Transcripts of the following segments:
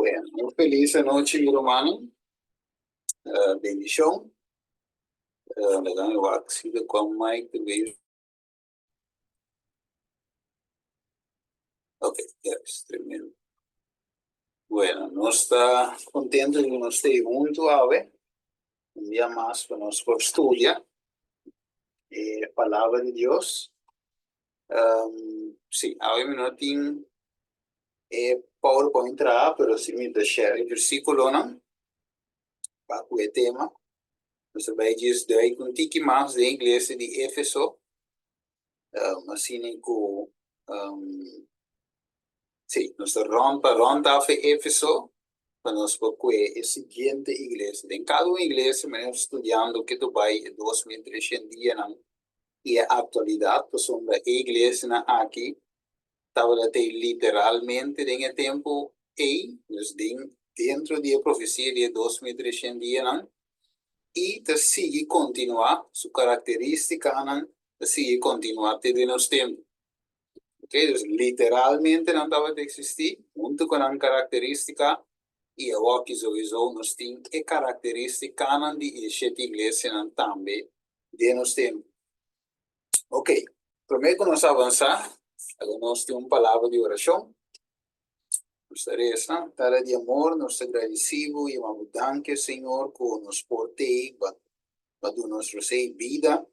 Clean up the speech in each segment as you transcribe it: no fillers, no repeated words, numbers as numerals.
Bueno, muy feliz noche, mi hermano. Bendición. Le dan el vaccino con Mike. Ok, ya es tremendo. Bueno, no está contento de que no esté junto a ver. Un día más para nosotros estudiar la palabra de Dios. Sí, ahora no tengo PowerPoint, pero sí me deixar el versículo, ¿no? Para el tema. Você vai dizer daí com tique mais de inglês de Éfeso, assim com sim, nós ronda de Éfeso, para nós porque é a seguinte igreja. Em cada igreja, nós estudando que tu vai 2.300 dias e a atualidade, que são da igreja aqui, estava até literalmente em tempo e nós dentro da profecia de 2.300 dias e te sigue continuar sua característica te sigue continuar até nos tempos. Ok, então literalmente não estava a existir, junto com a característica e o que sowieso nos tem é característica de esta igreja também de nos tempos. Ok, primeiro que nós avançar, agora nós temos uma palavra de oração. Gostaria de de amor, nós agradecemos e uma danke, Senhor, que nos porte para nos receber vida,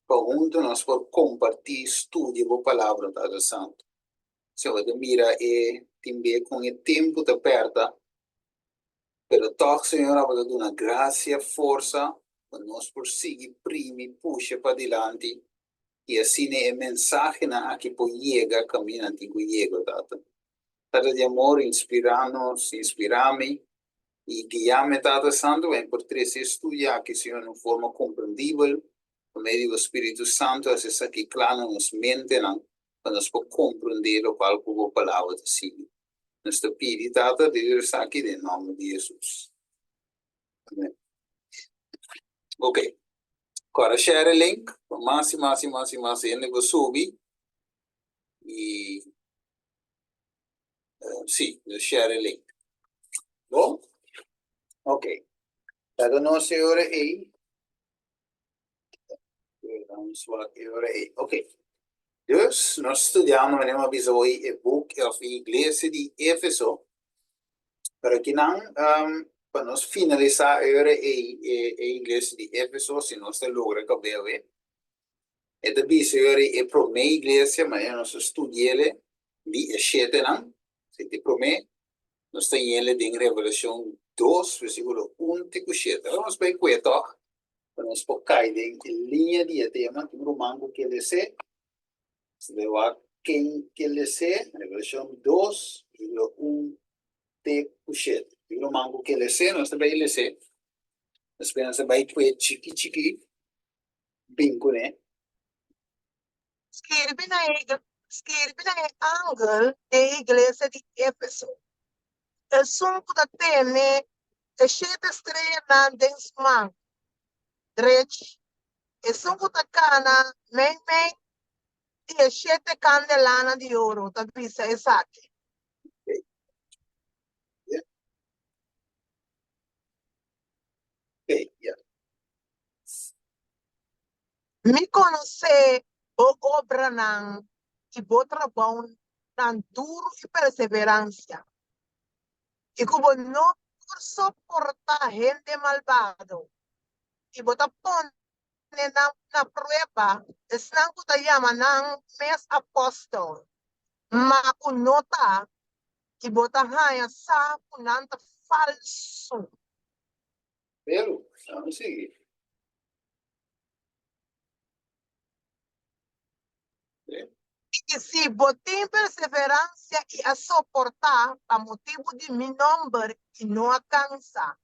para junto nós por compartilhar estudo da palavra da Santo. Senhor, mira também com o tempo de perda, pero toque, Senhor, a dar uma graça, força, para nós prosseguir, prime, puxa para adiante, e assim é a mensagem aqui por chega, caminhando que chega, Tata. Tata de amor, inspirar-nos, inspirar-me, e guiar-me, Tata Santo, é por três estudar que, Senhor, de forma compreendível, por meio do Espírito Santo, essa aqui, claro, nos mente, para nós compreender o qual a palavra de si. Nós te pedimos, Tata, de Deus aqui, em nome de Jesus. Amém. Ok. Agora, share o link, mais, ele vai subir, e, sim, share o link. Bom? Ok. Tata, nós, Senhor, ok. Dus, nós estudamos, nós vimos o book of Igreja de Éfeso, para que não, para nós finalizar a Igreja de Éfeso, se nós logra cabelo, é também se é a primeira igreja, mas nós estudamos de sete não, se te promete, nós temos ele em Revelação 2, versículo 1 a 7. Vamos para o para nós focar em linha de tema, que no mango que ele se va quem que ele se, Revelação 2, versículo 1 a 7. No mango que ele se, nós também ele se, nós pensamos vai que chiqui, bingo, né? Scrive na angel e igreja de Éfeso. O sunco da tene e sete estrelas na desman. Drech. E sunco da cana, men, e sete candelana de ouro. Da pisa, esatto. Okay, yeah. Me conhece o obra nan que bo trabalho nan duro e perseverança. E como não por suportar gente malvado. E bota pone na prueba, estão que chama nan mes apóstolo. Mas o nota que bota raia sa punanta falso. Pero, vamos seguir. E se botem perseverança e a suportar a motivo de meu nome que não alcança.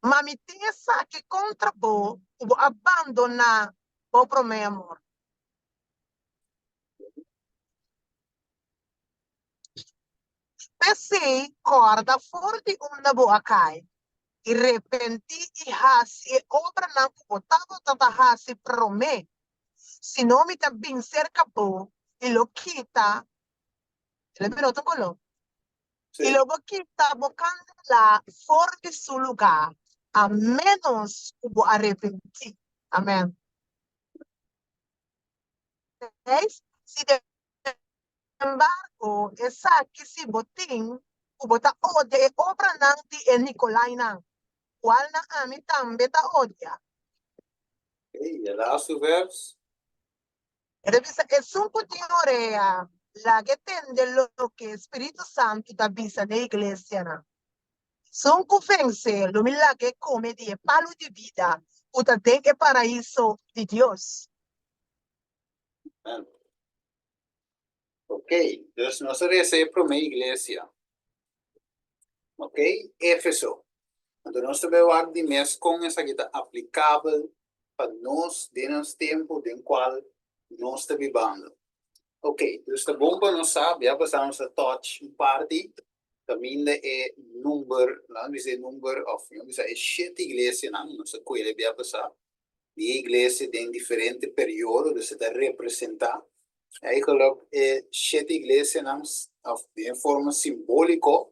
Mas me tem essa que contra vou abandonar o meu amor. Pensei, corda forte uma boa cai. E repenti e hasi obra não botava tanta hasi promete. Se não me também cerca bo e lo quita Le minuto quello. Sí. Y luego que está buscando la fuera de su lugar, a menos hubo arrepentir. Amén. ¿Veis? Si de embargo, esa que si botín, hubo ta odia, obra nanti en Nicolaina, cual na a mí también ta odia. Okay, je laatste vers. Es un cuestionario la que tiene lo que Espíritu Santo da visa de iglesia. ¿No? Son conferencias, lo mismo que come de palo de vida, puta tem que paraíso de Dios. Amen. Oké, dus nós recebemos para uma igreja. Ok? Éfeso. Então, nós também vamos de mês com essa que está aplicável para nós, de nosso tempo, em qual nós estamos vivendo. Ok, dus de bom para nós saber, já passamos a touch um parte, também é número, não dizer número, não dizer é 7 igrejas, não, não sei qual é, já passar. Die igreja tem diferente período, dus het representar. Eigenlijk 7 igrejas, não, de forma simbólica,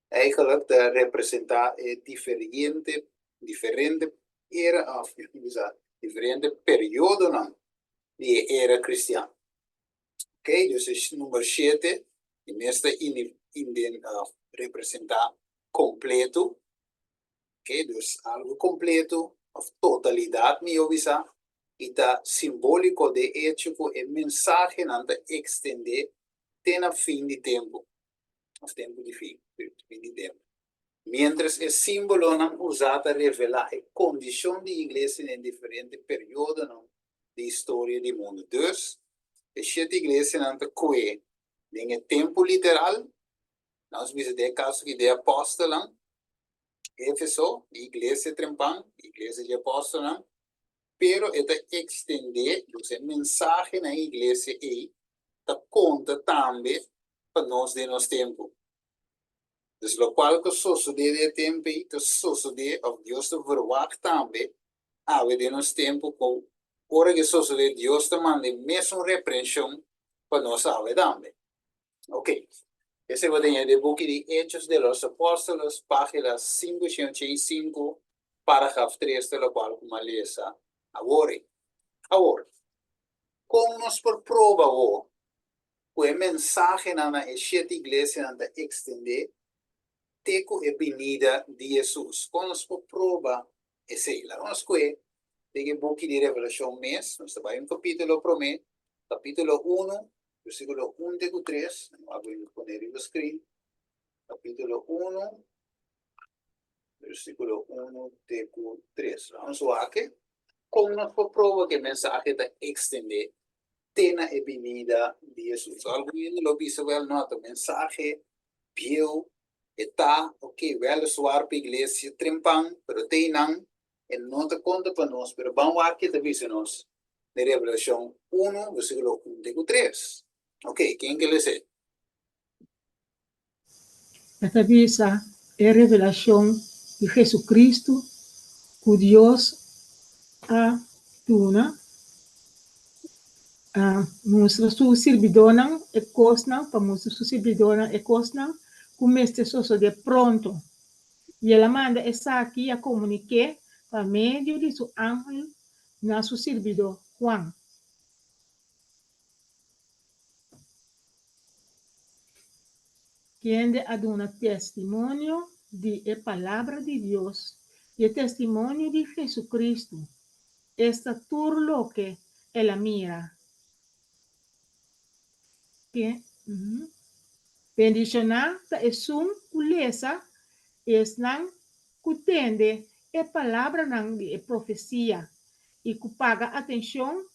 eigenlijk te representar diferente era of diferente periodo dan die era cristiano. Oké, dus is nummer 7, de meeste in den representar completo. Oké, dus algo completo of totalidad mi ovisa ita simbólico de hecho que el mensaje nanta extende tena fin de tiempo. Of tempo de fin de tempo. Mientras el símbolo no usado revela la condición de iglesia en diferentes periodos de historia del mundo. Dus, de 7 iglesias en el tiempo literal, nos vemos de caso que de apóstolos, Éfeso, iglesia Trempan, iglesia de apóstolos, pero este extende el mensaje en la iglesia y te conta también para nos de los tiempos. Dus lo qual que sucede de tempo e que sucede of Deus te verwacht também, ave de nos tempo com ora que sucede Deus te manda mesmo repreensão para nós ave também. Ok. Esse vai ter de book de Hechos de los Apóstolos, página 505, parágrafo 3, de lo qual como lesa agora. Agora, como nos por prova o mensaje na 7 igrejas anda extender teco e venida de Jesus. Quando nós por prova esse lá, nós que tem book de Revelação mês, nós vai em capítulo promete, capítulo 1, versículo 1 de 3, vou poner no screen, capítulo 1, versículo 1 de 3. Vamos ver que como nós por prova que mensaje da extender tena e venida de Jesus. Algo lo visto wel nota mensaje bio está, ok, wel suar para igreja trempan, pero tem não, ele não te conta para nós, pero vamos aqui te diz nós, de Revelação 1, versículo 1 de 3. Ok, quem que lê? Esta visa es revelación de Jesucristo, que Dios ha dado a nuestra su servidora e cosna, para nuestra su servidora e cosna, como este soso de pronto. Y ela manda esa aquí a comunicar por medio de su ángel na su servidor Juan. Quien de aduna testimonio de la palabra de Dios y el testimonio de Jesucristo. Esta tur lo que ela mira. Que bendicionar es un culesa es nan cutende e palavra nan de profecia e que paga atenção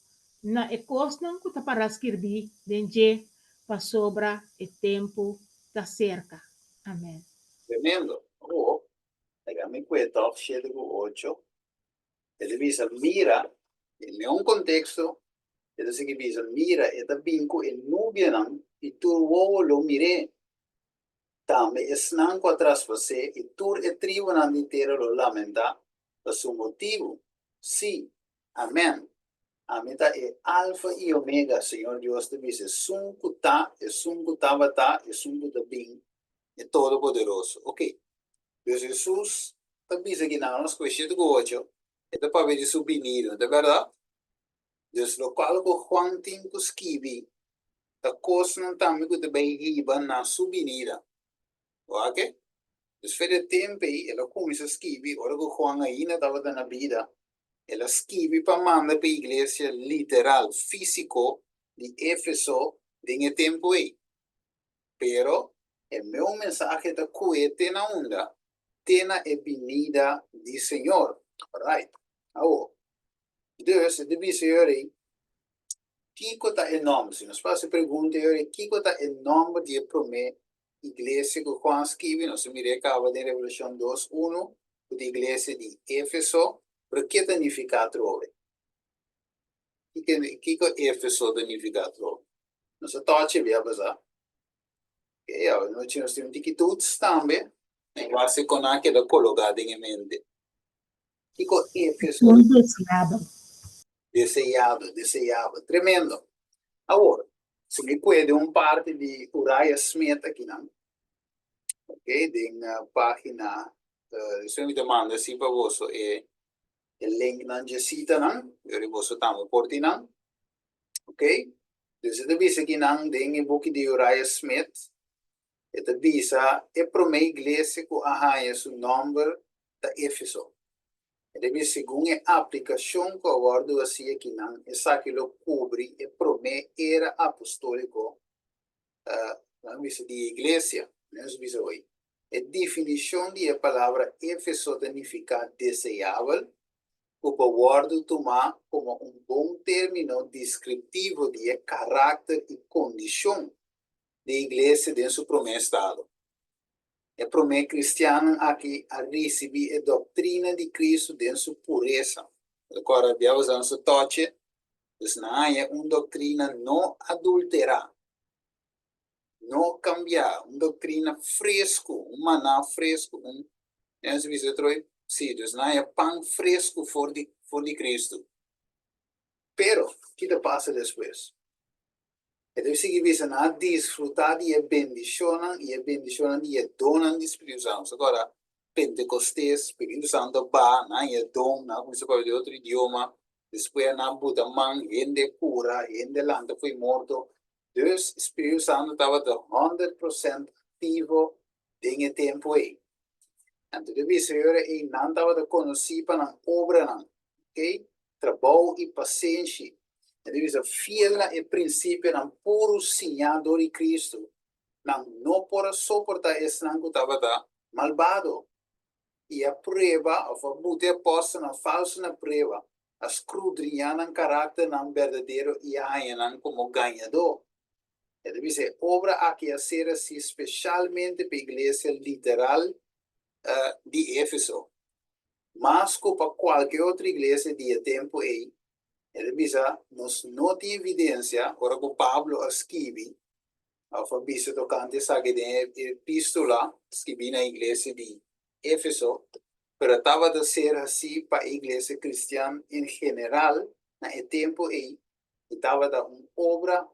na e cosnan que para escrever dentro para sobra e tempo da cerca. Amém. Tremendo. Oh, déjame cuenta, 7 con 8. Ele visa, mira, en un contexto, ele se que visa, mira, esta vinco en nubia nan, y tu uovo lo mire. Tambe esnanco atrás você e tur e tribo nan inteiro lo lamenta, por su motivo. Sí, amén. A meta é alfa e omega, Senhor Deus te diz, sunkuta, sunkutavata, sunkutabin, é todo poderoso. Ok. Deus Jesus, também aqui na nossa questão do gosto, é para ver de subir, não é verdade? Deus lo qual ko Juan tin ko skibi, ta kos não também ko te bem riba na subinida. Ok? Dus verder tempo, ela começa a skibi, ora ko Juan ainda estava na vida, ela skibi para mandar para a igreja literal, físico, de Éfeso, de tempo aí. Pero, o meu mensagem da coete na onda, tena é venida do Senhor. Alright. Aô. Dus, de viseur aí, Kiko está o nome? Se nos faz a pergunta, Kiko está o nome de promessa igreja que Juan escreve, nós miramos acaba de Revelação 2:1, da igreja de Éfeso, para que significa trove? Kiko Éfeso significa trove? Nós toche via bazar. E nós temos um tiquitudes também, em base com aquela colocada em mente. Kiko Éfeso desejado, tremendo. Agora, se me puede parte de Uriah Smith aqui, não? Ok, na página, se me demanda se para você é o link na Jessita, não? Eu vou também porti, não? Ok? Então, você visa aqui, não, tem o book de Uriah Smith, e visa, é para uma igreja que arranha o nome da Éfeso. Deve segundo a aplicação que eu guardo assim aqui, não, essa que lo cobre é para uma era apostólico, não visa de igreja, não visa hoje. A definição da palavra Éfeso significa desejável, o guardo tomar como bom término descritivo de caráter e condição da igreja em seu primeiro estado. É promessa cristiana aqui a receber a doutrina de Cristo em sua pureza. Agora, Deus é nosso toque, não é uma doutrina não adulterada, não cambiar, uma doutrina fresco, um maná fresco, sim, não é pão fresco for de Cristo. Pero, o que passa depois? Deve seguir visando a desfrutar e a bendição e a dona do Espírito Santo. Agora, Pentecostes, Espírito Santo, e a dona, como se pode de outro idioma, depois na Buda man, gente cura, gente lanta foi morto. Deus, Espírito Santo estava 100% ativo em tempo aí. Então, deve ser e não estava conhecido para a obra, ok? Trabalho e paciência. Deve ser fiel ao princípio do puro sinhador de Cristo. Não pode suportar esse não que estava malvado. E a prova, a bote aposta na falsa na prova, a escrudrinhar no caráter não verdadeiro e a como ganhador. Deve ser obra aqui a ser assim, especialmente para a igreja literal de Éfeso. Mas para qualquer outra igreja de tempo aí, ele bisa nos não tem evidência, ora que Pablo escreve, a bisa tocante sabe de epístola, escreve na igreja de Éfeso, pero estava a ser assim para a igreja cristã em geral, na tempo aí, e estava a uma obra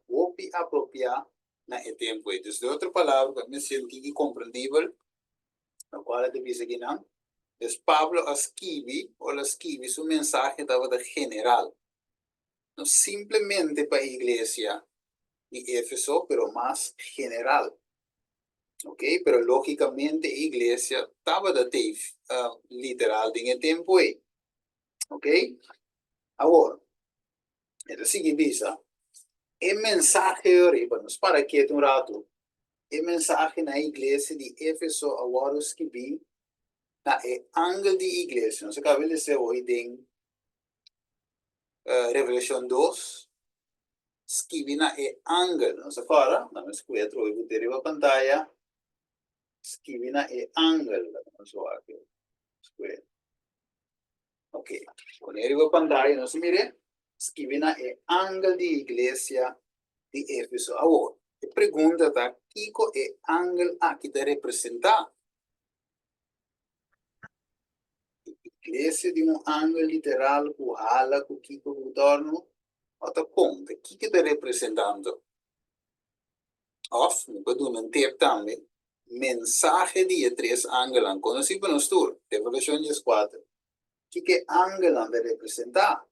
apropriada na tempo aí. Então, de outra palavra, para me sentir compreendível, na qual ele diz aqui não, Pablo escreve su mensaje estava general. No simplemente para a iglesia de Éfeso, pero más general. ¿Ok? Pero lógicamente la iglesia estaba literal en el tiempo ahí. ¿Ok? Ahora, el siguiente dice, el mensaje ahorita, nos para aquí un rato, el mensaje en la iglesia de Éfeso, ahora escribí, el ángel de iglesia, no se acaba de decir hoy en Revelación 2, escrevi na ángel, não se fala, não me escuta, eu vou ter a pantalla, escrevi na ángel, não se fala, escuta. Ok, quando eu a pantalla, não se mire, escrevi na ángel de igreja de Éfeso. Agora, a pergunta está, que é ángel aqui está representar? Igreja de ángel literal, que hala, que Kiko retorno, Otro punto, ¿qué está representando? Of, we doen een tip también. Mensaje de tres ángeles. Conocimos tú, Revelation 4. ¿Qué ángeles de representar?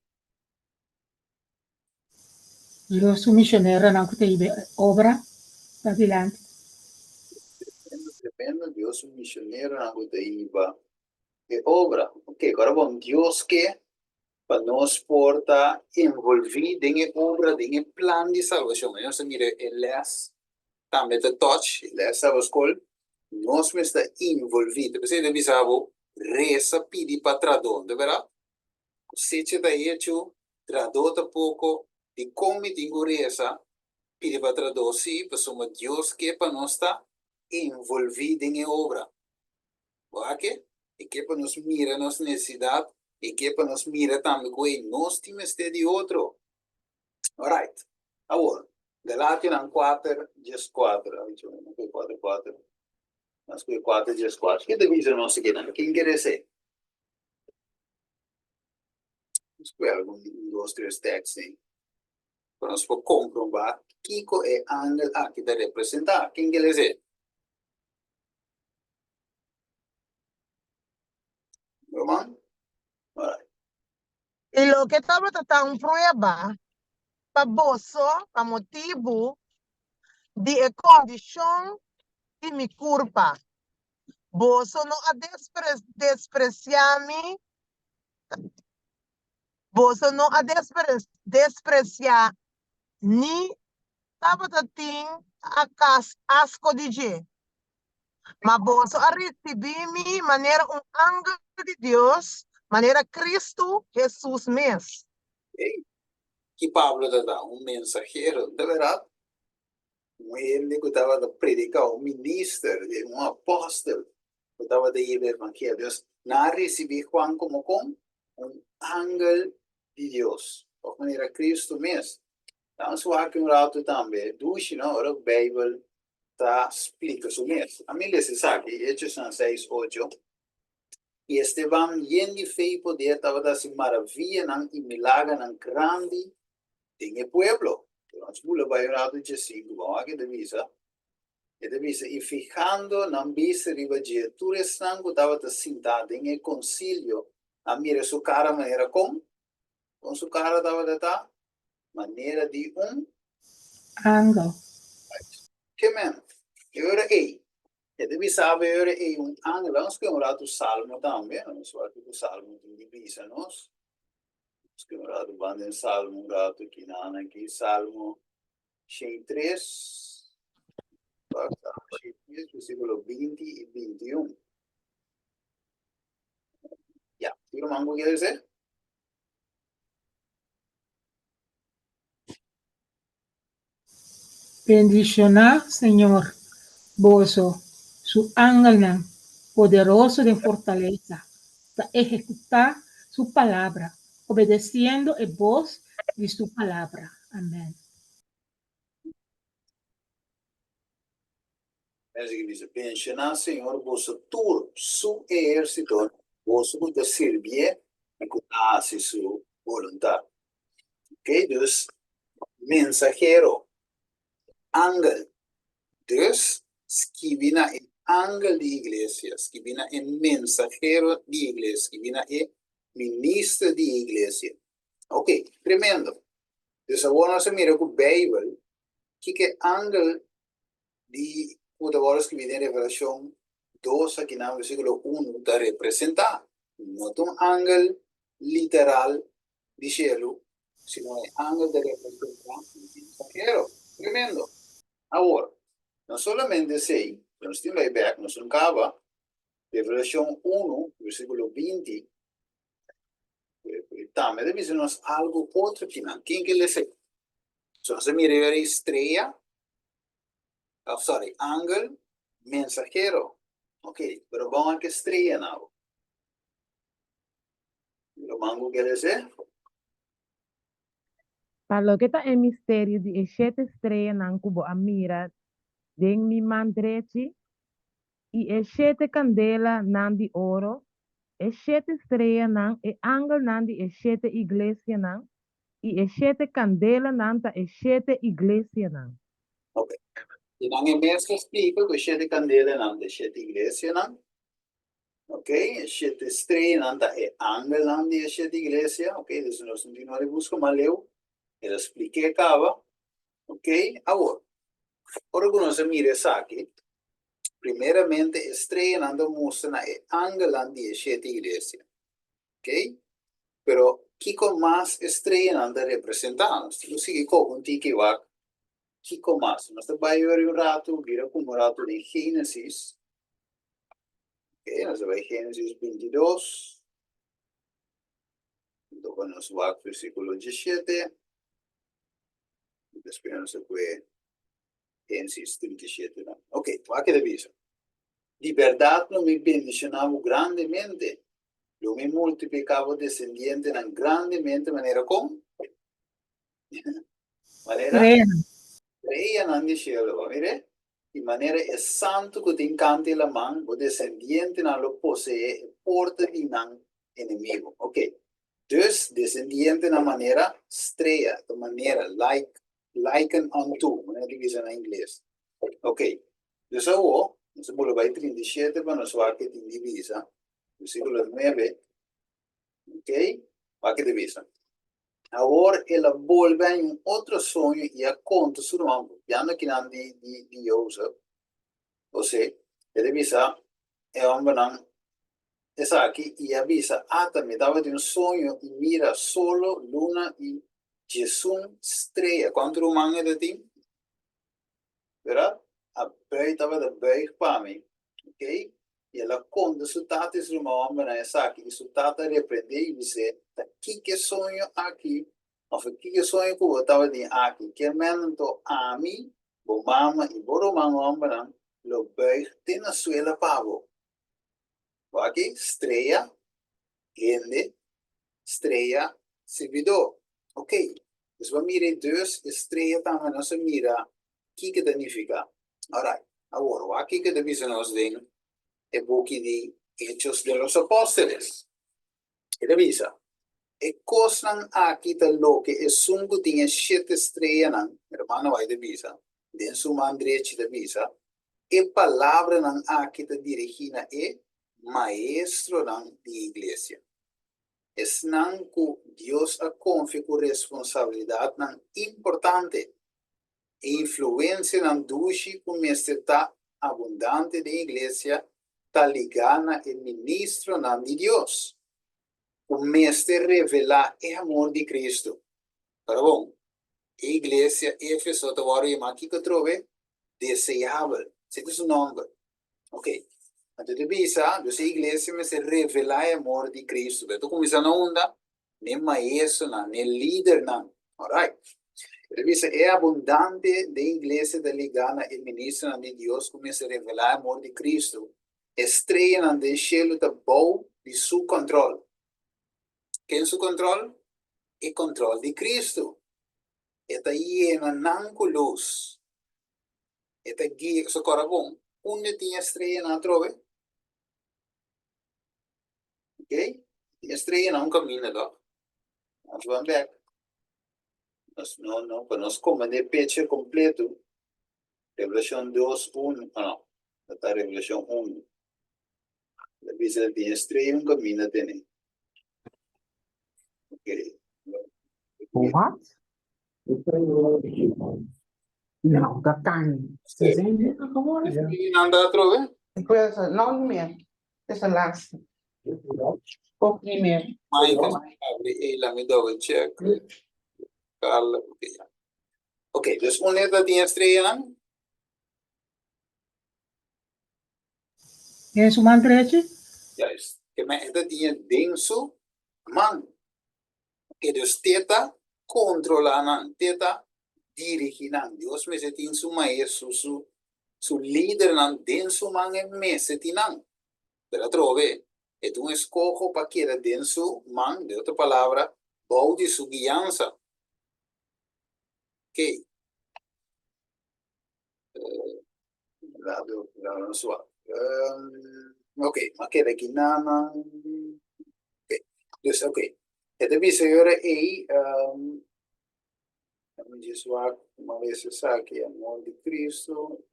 Yo soy misionero, no que obra, adelante. Depende, Dios un misionero, no te iba. ¿Qué obra? Ok, ahora vamos, Dios que para nos porta envolver en la obra, en el plan de salvación. Yo se mire, el les, también te touch, el les sabes cuál, nos me está envolvido. Pero si de bisabo, reza pidi para tradón, de verdad? Se te da hecho, tradón tampoco, de come tengo reza, pidi para tradón, sí, pues somos Dios que para nos está envolvido en la obra. ¿Vale? Y que para nos mira nuestra necesidad, y que para nos mira también, güey, no estimes de otro. All right. Ahora, Galatians 4, 4. 4, 4. Mas 4, 4. ¿Qué divisa no se queda? ¿Quién quiere ser? Escuela algún 2, 3 textos. Para nos comprobar, Kiko es ángel aquí de representar. ¿Quién quiere ser? ¿Roman? All right. Y lo que estaba tratando prueba, para boso, para motivo de condición de mi culpa. Boso no a despreciar-me, boso no a despreciar ni estava tendo asco de je. Mas boso a receber-me maneira anjo de Deus, maneira Cristo Jesus mesmo. Okay. Que Pablo te da un mensajero, de verdad. Ele que estava a predicar, um ministro, um apóstolo, que estava a ir o evangelho. Não recebi Juan como um ángel de Deus. Of maneira Cristo mesmo. Então, se aqui rato também, duas, não, a Bíblia está explica isso mesmo. A mim, se sabe, Hechos 6, 8. E Esteban, bien de fé e poder, estava a se maravilha e milagre grande em o pueblo. Então, se você vai rato de 5, vamos aqui de visa. E fijando na vista de vadia, tu restango estava sentado em el concílio, a mira sua cara maneira como? Com sua cara estava de maneira de Ángel. que men? Eu era ei. E deve saber eu era ei ángel, vamos que rato salmo também, vamos falar que o salmo tem divisa, nós. Vamos que rato banda salmo, rato aqui na aqui salmo 103. Versículo 20 y 21. Ya, ¿tú lo mango quieres decir? Bendicionar, Señor, bozo, su ángel poderoso de fortaleza, para ejecutar su palabra, obedeciendo el voz de su palabra. Amén. Así que dice, pensionar, Señor, vosotros, su ejército, vosotros te sirve y que hace su voluntad. Ok, entonces, mensajero, ángel. Entonces, escribina en ángel de iglesia, escribina en mensajero de iglesia, escribina en ministro de iglesia. Ok, tremendo. Entonces, ahora se mira con Bible, que ángel de puta agora escrever em Revelação 2, aqui no versículo 1, está representar. Não é um ángel literal de cielo, sino é ángel de representar um mensajero. Tremendo. Agora, não somente sei, nós temos aí back, nós não acaba, Revelação 1, versículo 20, também deve ser algo outro que não. Quem que lê? Só se mira a estrela, ángel, mensajero. Ok, pero vamos a que estrella now. Lo mango quiere decir. Para que está en misterio de 7 estrelas nan kubo amira den mi mandreci e 7 candela nan di oro, 7 estrelas nan e angel nan di 7 iglesia nan e sete candela nanta e sete iglesia nan. Ok. E nang imenso explica que sete candela nan de sete iglesia nan. Ok, sete estrela nanta e angel nan de sete iglesia. Ok, dus nós continuare busca maleu. Ele expliquei acaba. Ok, agora. Ora conosce mire aqui. Primeiramente, estrela nanda mostra e angel nan de sete iglesia. Ok? Pero Kiko más estrella anda representando. Yo sigue con Tiki Wak. Kiko más. Nos va a llevar un rato, mira como rato de Génesis. Okay, nos va a Génesis 22. Luego nos va al versículo 17. Después nos fue Génesis 37. ¿No? Ok, va que dice. De verdad no me bendicionaba grandemente. Yo me multiplicaba descendiente en grandemente manera como. Manera. Crean. Creia nan di cielo, mire? In maniera è santo che ti incanti la man, o descendiente non lo possee e porta di nan enemigo. Ok. Dus, descendiente in maniera strea, de maniera liken unto, non è divisa in inglese. Ok. Dus ora, non si vuole vai 37, ma non so che ti divisa. Versículo 9. Ok. Va che divisa. Agora ela volve em outro sonho e a conta su nome, piano que não de Joseph. Ou seja, ele avisa, é homem não, essa aqui, e avisa, também dava de sonho e mira solo, luna e Jesus estrela. Quanto humano é de ti? Verdade? A bem estava da bem para mim, ok? E ela conta su tata su nome, essa aqui, e su tata repreende e diz, aqui que sonho aqui. Of ik sonho que eu estava de aqui, que momento a mim, o mama e o mama lo buig tem na suela pavo. Aqui, estrela, grande, estrela, servidor. Ok. Dus we miren dus, estrela também não se mira, o que significa. Alright. Agora, aqui que deve ser nos ding, é book de Hechos de los Apóstoles. Que deve ser. E cosnan aqui da lo que é sungo tinha 7 estrelas nan, hermano vai de visa, den su mandrete de visa, e palavra nan aqui da dirigina é maestro nan de igreja. Es nan que Deus a confia com responsabilidade nan importante, e influência nan dushi com mesteta abundante de igreja, ta ligana e ministro nan de Deus. O mestre revela o amor de Cristo. Pero bom, a igreja Éfeso, agora aqui que trove, desejável. Esse é o nome. Ok. Então, a igreja me se revela o amor de Cristo. Então, como isso não anda, nem maestro, nem líder, não. Alright. É abundante da igreja da ligana e ministro de Deus, como se revela o amor de Cristo. Estrela no cielo da bom de seu controle. Quem é o controle? O controle de Cristo. Está llena não com luz. Está guia, so coração, onde tinha estrela na trove? Ok? Tinha estrela não caminha lá. Nós vamos ver. Nós não, para nós como de peche completo. Revelação 2, 1, não. Está Revelação 1. A visita tinha estrela não caminha tem. Ok. What? Nou, dat kan niet. Ze zijn dit geworden. Ja. Estrela anda trove? Ik wil ze nou niet meer. Het is de laatste. Ook niet meer. Michael, ela me double check. Carla, ok, dus onde tinha estrela? É su mandrete? Juist. Que esta tinha denso man. Que Deus teta controla, teta dirige, Deus me se tin su maestro, su líder, denso man e me se tinan. Pero trove, é um escojo para que era denso man, de outra palavra, bau de su guiança. Ok. Lado suave. Ok, ma che era chi nana. Ok, dus ok. Het is ora e Jesús, uma vez aqui, amor de Cristo,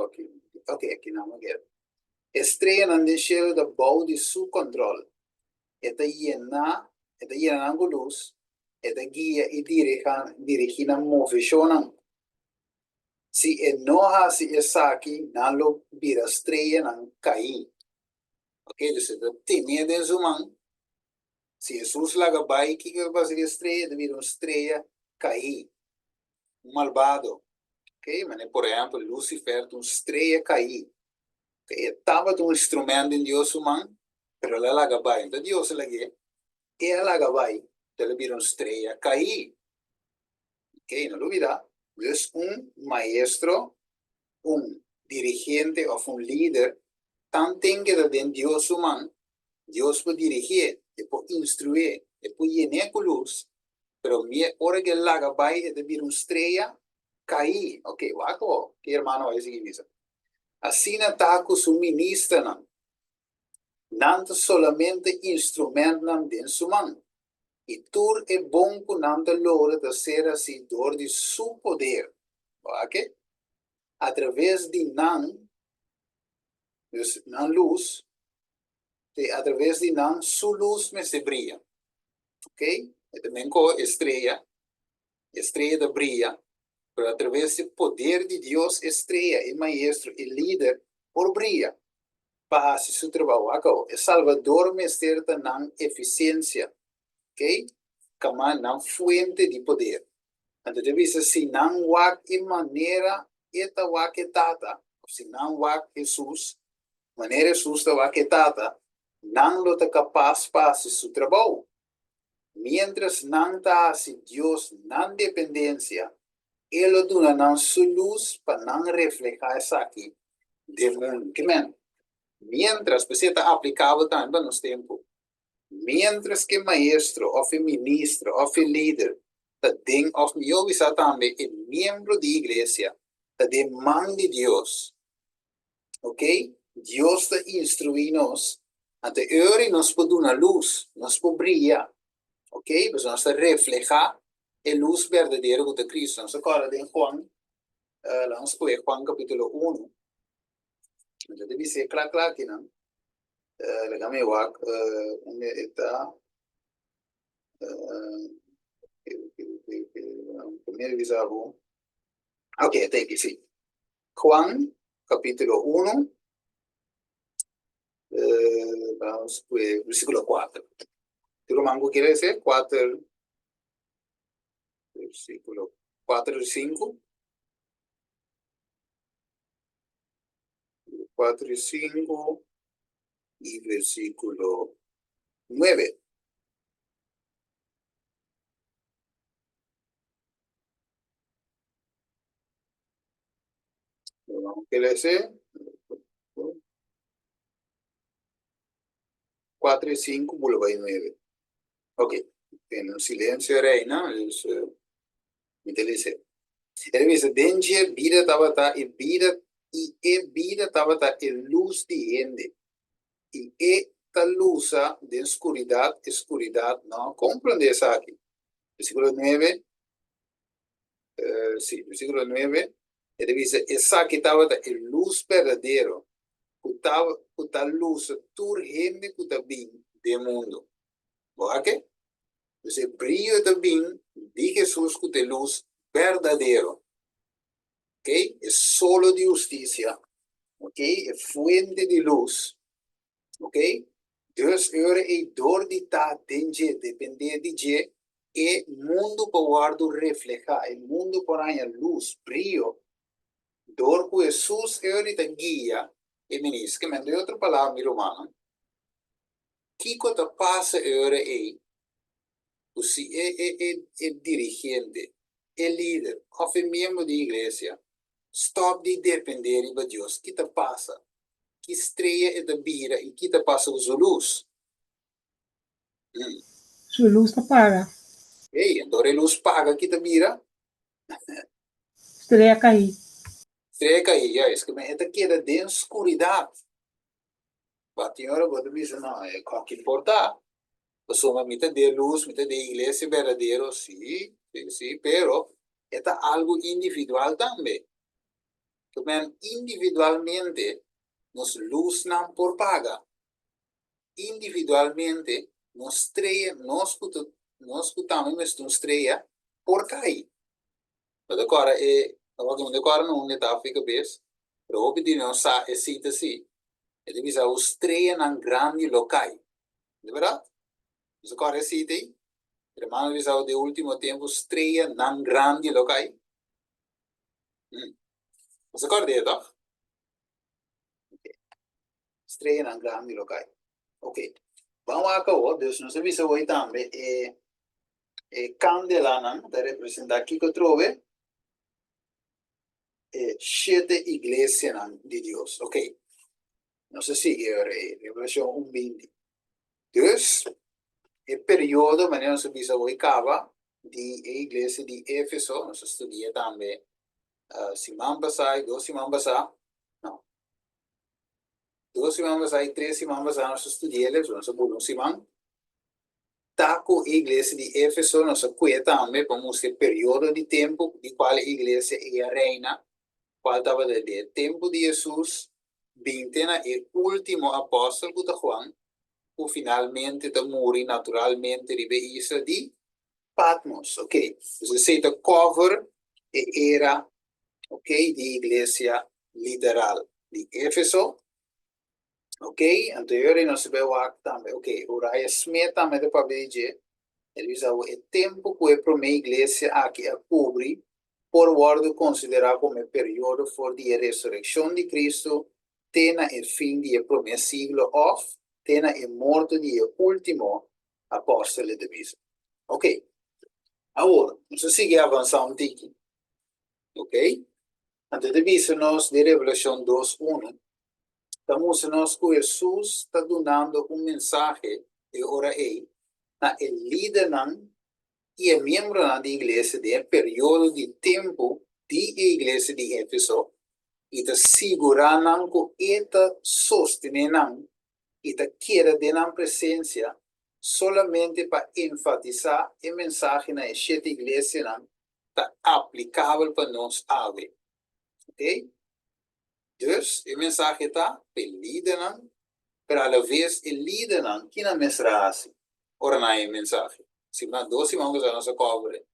aqui. Ok, aqui não é. Estreia não deixa da bau de seu controle. Esta llena com luz, esta guia e dirige a movição. Se não há essa aqui, não lo vira estreia, não cai. Ok, então, tem de humano. Se Jesus laga vai, que vai fazer estreia, de vir estreia, cair. Malvado. Ok, mas por exemplo, Lucifer, uma estreia cair. Okay, estava um instrumento em Deus humano, pero ela laga vai. Então Deus laga, ela laga vai, ela vira uma estreia cair. Ok, não duvida. Es maestro, dirigente ou líder, tan tenga de Dios humano, Dios puede dirigir, puede instruir, puede llenar con luz, pero ahora que la va a ver una estrella cair, ok, waco, que hermano es que dice. Así no taco suministra, no solamente instrumento de su mano. Y tú es bon con nanta loro de ser así, dor de su poder, ok? A través de nan luz, a través de nan su luz me se brilla, ok? También con estrella de brilla, pero a través del poder de Dios, estrella, el maestro, el líder, por brilla, para hacer su trabajo. Acá, el Salvador me cierta nan eficiencia, ok? Como nan fuente de poder. Entonces, dice, si nan wak en manera, esta wak etata, si nan wak Jesús, manera Jesús ta wak etata, nan lo ta capaz para hacer su trabajo. Mientras nan ta hace Dios nan dependencia, Él lo dona nan su luz para nan reflejar esa aquí del mundo. Mientras, pues está aplicado también para los tiempos. Mientras que maestro, o ministro, o líder, of yo visa también el miembro de iglesia, de man de Dios. ¿Ok? Dios te instruinos, ante y nos puede una luz, nos puede brillar. ¿Ok? Pues nos refleja el luz verdadera de Cristo. Nos acuerda de Juan, Juan capítulo 1. Entonces dice, claro, que no. Déjame ver, ¿dónde está? Primer visavo. Ok, está aquí, sí. Juan, capítulo 1, vamos, pues, versículo 4. ¿Tú lo mango quiere decir? 4, versículo 4 y 5. 4 y 5 y versículo 9. ¿Qué le dice? 4 y 5, vuelvo a 9. Ok, en un silencio reina, me dice. Él dice, denje vida tabata y vida tabata y luz de gente. Y esta luz de oscuridad, no comprende esa aquí. Versículo 9, sí, versículo 9, él dice, esa que tabata el luz verdadero, cuta luz, tu gente, cuta bien del mundo. ¿Ok? Entonces, el brillo también de Jesús, cuta luz verdadero. ¿Ok? Es solo de justicia. ¿Ok? Es fuente de luz. ¿Ok? Dios ahora es dor de ta denje, depende de je, el mundo para reflejar, el mundo para luz, brillo. Dor que Jesús ahora te guía, y me dice que me dio otra palabra, mi hermano. ¿Qué cosa pasa ahora ahí? Pues si el dirigente, el líder, o el miembro de iglesia, stop de depender de Dios, ¿qué te pasa? ¿Qué estrella es de vida y qué te pasa con su luz? Su luz apaga. Hey, entonces luz paga, ¿qué te mira? Estrella caí. Estrella caí, ya, es que me queda de oscuridad. Señora, vos me dices, no, ¿qué importa? Pues somos mitad de luz, mitad de iglesia verdadero, sí, pero Esta algo individual también. Que individualmente nos luznan por paga. Individualmente nos trae, nos escutamos nuestra estrella por cair. Mas agora não está fica bem. Pero o que não sa é cita assim. Ele diz a estreia na grande locai. De verdade? Mas agora é cita aí. Hermano diz ao de último tempo estreia na grande locai. Mas agora é toch? Estreia na grande locai. Ok. Vamos acabou. Deus nos avisa hoje também. Candela não está representar aqui que eu trouxe. 7 iglesias de Dios. Ok. No se sigue Revelación 1:20. Dus, el periodo, maneira se bisa hoy acaba, de iglesia de Éfeso, nos estudia también, Simán Basai, 2 Simán Basai, no. 2 Simán Basai, 3 Simán Basai, nos estudiamos, nos abulum Simán. Taco iglesia de Éfeso, nos acuerda también, como ese periodo de tiempo, de cual iglesia era reina, qual estava del tempo de Jesus, vintena e último apóstolo que Juan, que finalmente te morì naturalmente ribe isla di Patmos, ok? Dus zeta cover e era, ok, di iglesia literal di Efeso, ok? Anteriore non sapevo também, ok? Ora è smetta me de pablige, ele diz o tempo que para minha igreja aqui a cobrir por guardo considerar como período for de ressurreição de Cristo, tena o fim de primeiro siglo of, tena o morto de último apóstolo de Cristo. Ok? Agora, vamos seguir avançando um pouquinho. Ok? Antes de visarmos de Revelação 2:1, estamos nós que Jesus está dando mensagem de ora aí, na el líder e é membro da igreja do período de tempo da igreja de Éfeso e está segurando que está sostenendo e está querendo dar presença solamente para enfatizar a mensagem na sete igreja está aplicável para nós agora. Ok? Dus, a mensagem está para o líder, mas a la vez o líder que não mestra assim. Ora não é mensagem. Se nós 12 vamos a nossa cobre,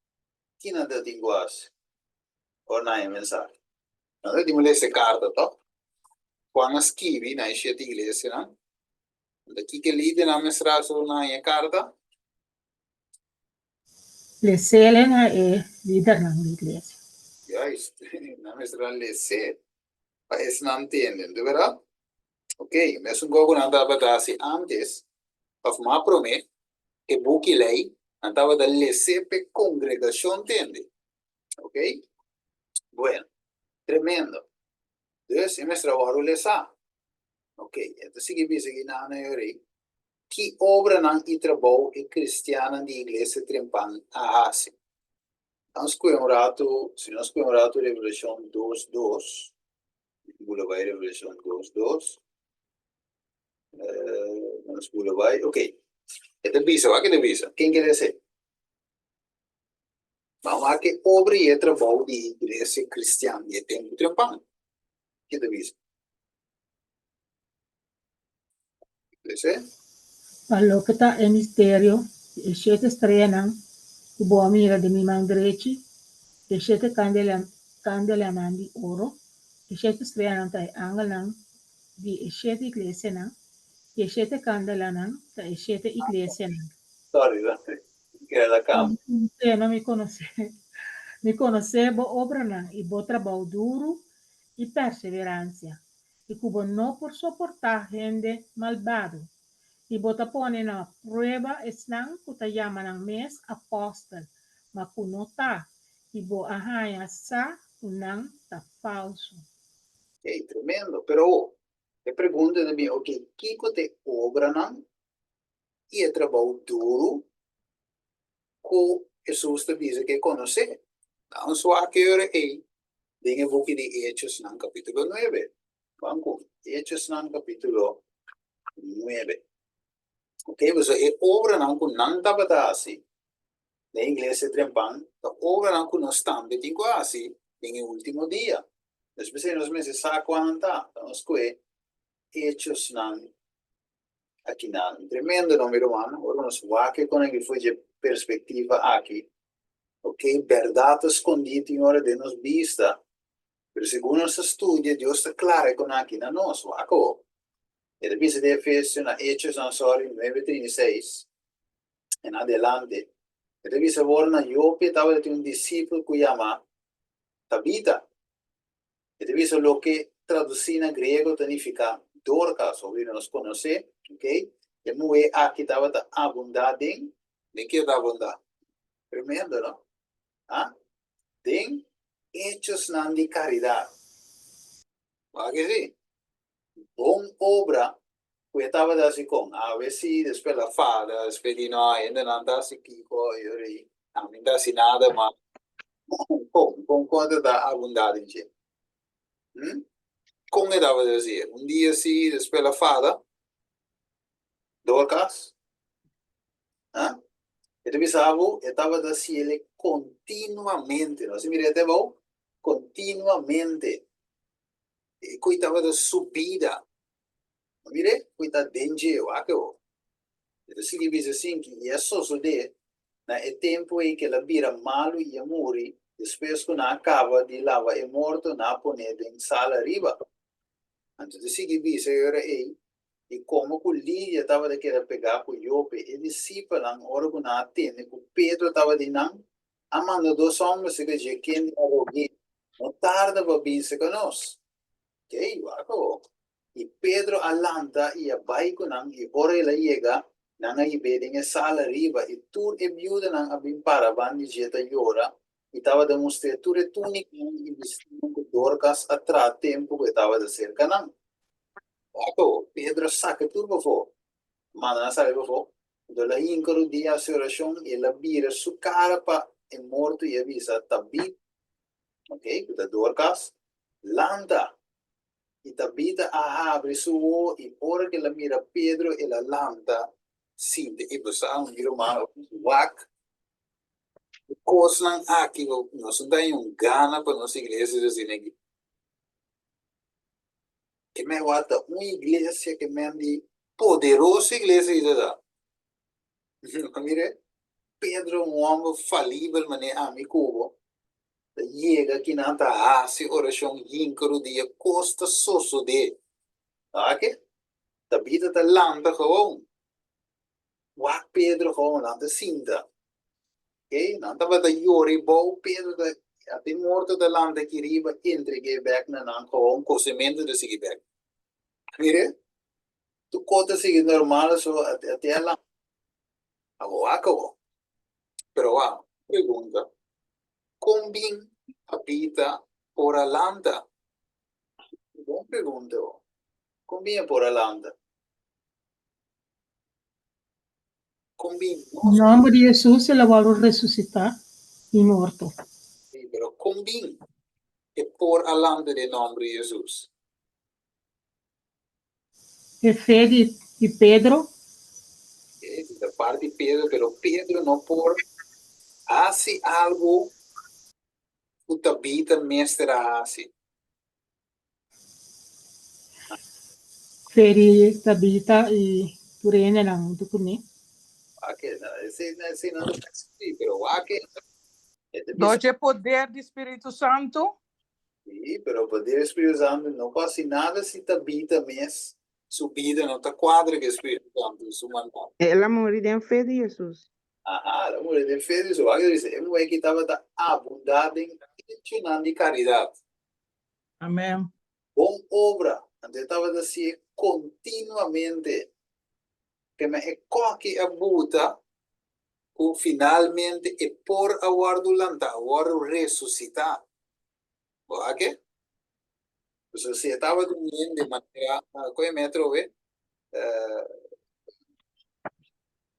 que não tem linguagem. Ora não é mensagem. Nós temos essa carta, tá? Quando escrevi na igreja, não? Daqui que líder na menstruação na carta. Le Selena é líder na igreja. Na menstruação le ser. Parece não entendem, de verdade? Ok, mas um pouco não estava assim antes, para uma promessa, que buque lei, não estava da le ser para congregação, entende? Ok? Bueno, tremendo. Dus, é menstruação le sa. Ok, então significa que não é hora. Que obra não e trabalho é cristiana de igreja trempan a assim. Nós comemorado, se nós comemorado Revelação 2:2, bula vai Revelação 2:2, nós bula vai, ok. Esta visa, o que é visa? Quem quer dizer? Vamos a que obra e trabalho de igreja cristiana de tempo trempan. Que é visa? Dice? Falou que está em mistério, e 7 estrelas, que boa mira de minha mão direita, e 7 candelas de ouro, e 7 estrelas está em ângulo de 7 igrejas, e 7 candelas está em 7 igrejas. Sorry, que era da cama. Não me conhece. Me conhece, boa obra, e bom trabalho duro e perseverança. E como não por suportar gente malvado. E bota pone na prueba estão que ta llama ng mes apóstol, makunota, e bo ahaya sa unang ta falso. É tremendo, pero a pergunta de mim, ok, que te obra não e é trabalho duro que Jesus te diz que conhecer. Então, só que hora é, tem o book de Hechos no capítulo 9. Vamos com Hechos no capítulo 9. Ok, você é obra não que não estava assim. na iglesia trempan, ta obra não constante tem quase em último dia. Nós precisamos mesmo saber quando tá, nós que hechos não aqui não tremendo número humano, ora nós vaque com ele foi de perspectiva aqui, ok, verdade escondida em hora de nos vista, pero segundo nosso estudo, Deus está claro com aqui na nós, vaco. Ele diz de Efésios na Hechos não sorry 9:36 em adelante. Ele diz agora na Jope estava de discípulo que chama Tabita. Ele diz o que traduzir na grego significa Dorcas, ou nós conhece, ok? E mulher aqui estava da abundante, de que da abundante? Tremendo, não? Ah? Tem hechos não de caridade. Vai que sim? Bom obra, que estava assim com, a ver se depois la fada, depois de não, ainda não está assim que eu não está assim nada, mas com conta da abundante. Como estava a dizer? Dia sim, depois la fada, Dorcas, ah? Ele pensava, estava assim ele continuamente, não se mira até bom? Continuamente. E cuidava da subida. Mire, cuidado dentro, eu Ele se diz assim que é só de na é tempo em que ela vira malo e a morrer, depois que na acaba de lava é morto na poner em sala riba. Então, se diz era aí e como que o Lídia estava de querer pegar com o Jope, ele se para na hora que na atende, que o Pedro estava de não, amando dois homens que já quem era alguém, não tarda para vir se conosco. Ok, acabou. E Pedro alanta e a vai com não, e ora ele chega, não aí bem em sala riba, e tu é viúva não abim para bandi jeta llora, e estava demonstrando tu é túnica e vestido com Dorcas atrás tempo que estava de cerca não. Acabou. Pedro saca tudo para fora. Mana sabe para fora. Do la incoro dia a oração, e ela vira su cara para é morto e avisa Tabita, ok, que da Dorcas, lanta. E Tabita abre su e ora che la mira Pedro e la lanta sinte e basta un giro malo wak cosnan aqui nós não tem gana para nossa igreja assim aqui que me guarda uma igreja que me andi poderosa igreja isso da mire Pedro um homem falível mas é amigo chega aqui na ta se oração íncaro dia costa sosso de ok Tabita da lanta gewoon wak Pedro gewoon lanta sinta. Ok, não estava da Yori Bow, Pedro da até morto da landa que riba entreguei back na não com um cozimento de seguir back. Mire, tu conta seguir normal só até lá. Agora acabou. Pero pergunta, combin habita por a landa? Bom pergunta. Combin por a landa? Combin, Em nome de Jesus, ela vai ressuscitar e morto. sí, pero combin é por a landa de nome de Jesus. É fé de Pedro, Da parte de Pedro, pero Pedro não por hace algo que Tabita mestra hace. fé de Tabita e Turene lang tukuni. Aqui, esse não é sim, pero aqui é de Doce poder do Espírito Santo. sim, pero o poder do Espírito Santo não passa nada se Tabita mesmo subida não está quadra que o Espírito Santo su mandato. Ela morreu em fé de Jesus. Ajá, la mujer de fe de su barrio dice, es mujer que estaba abundante en de caridad. Amém. Con obra, antes estaba así continuamente, que me coque a buta, o finalmente é por aguardulanta, aguardo resucitar. ¿Verdad que? Pues si estaba durmiendo de manera, ¿qué metro ve?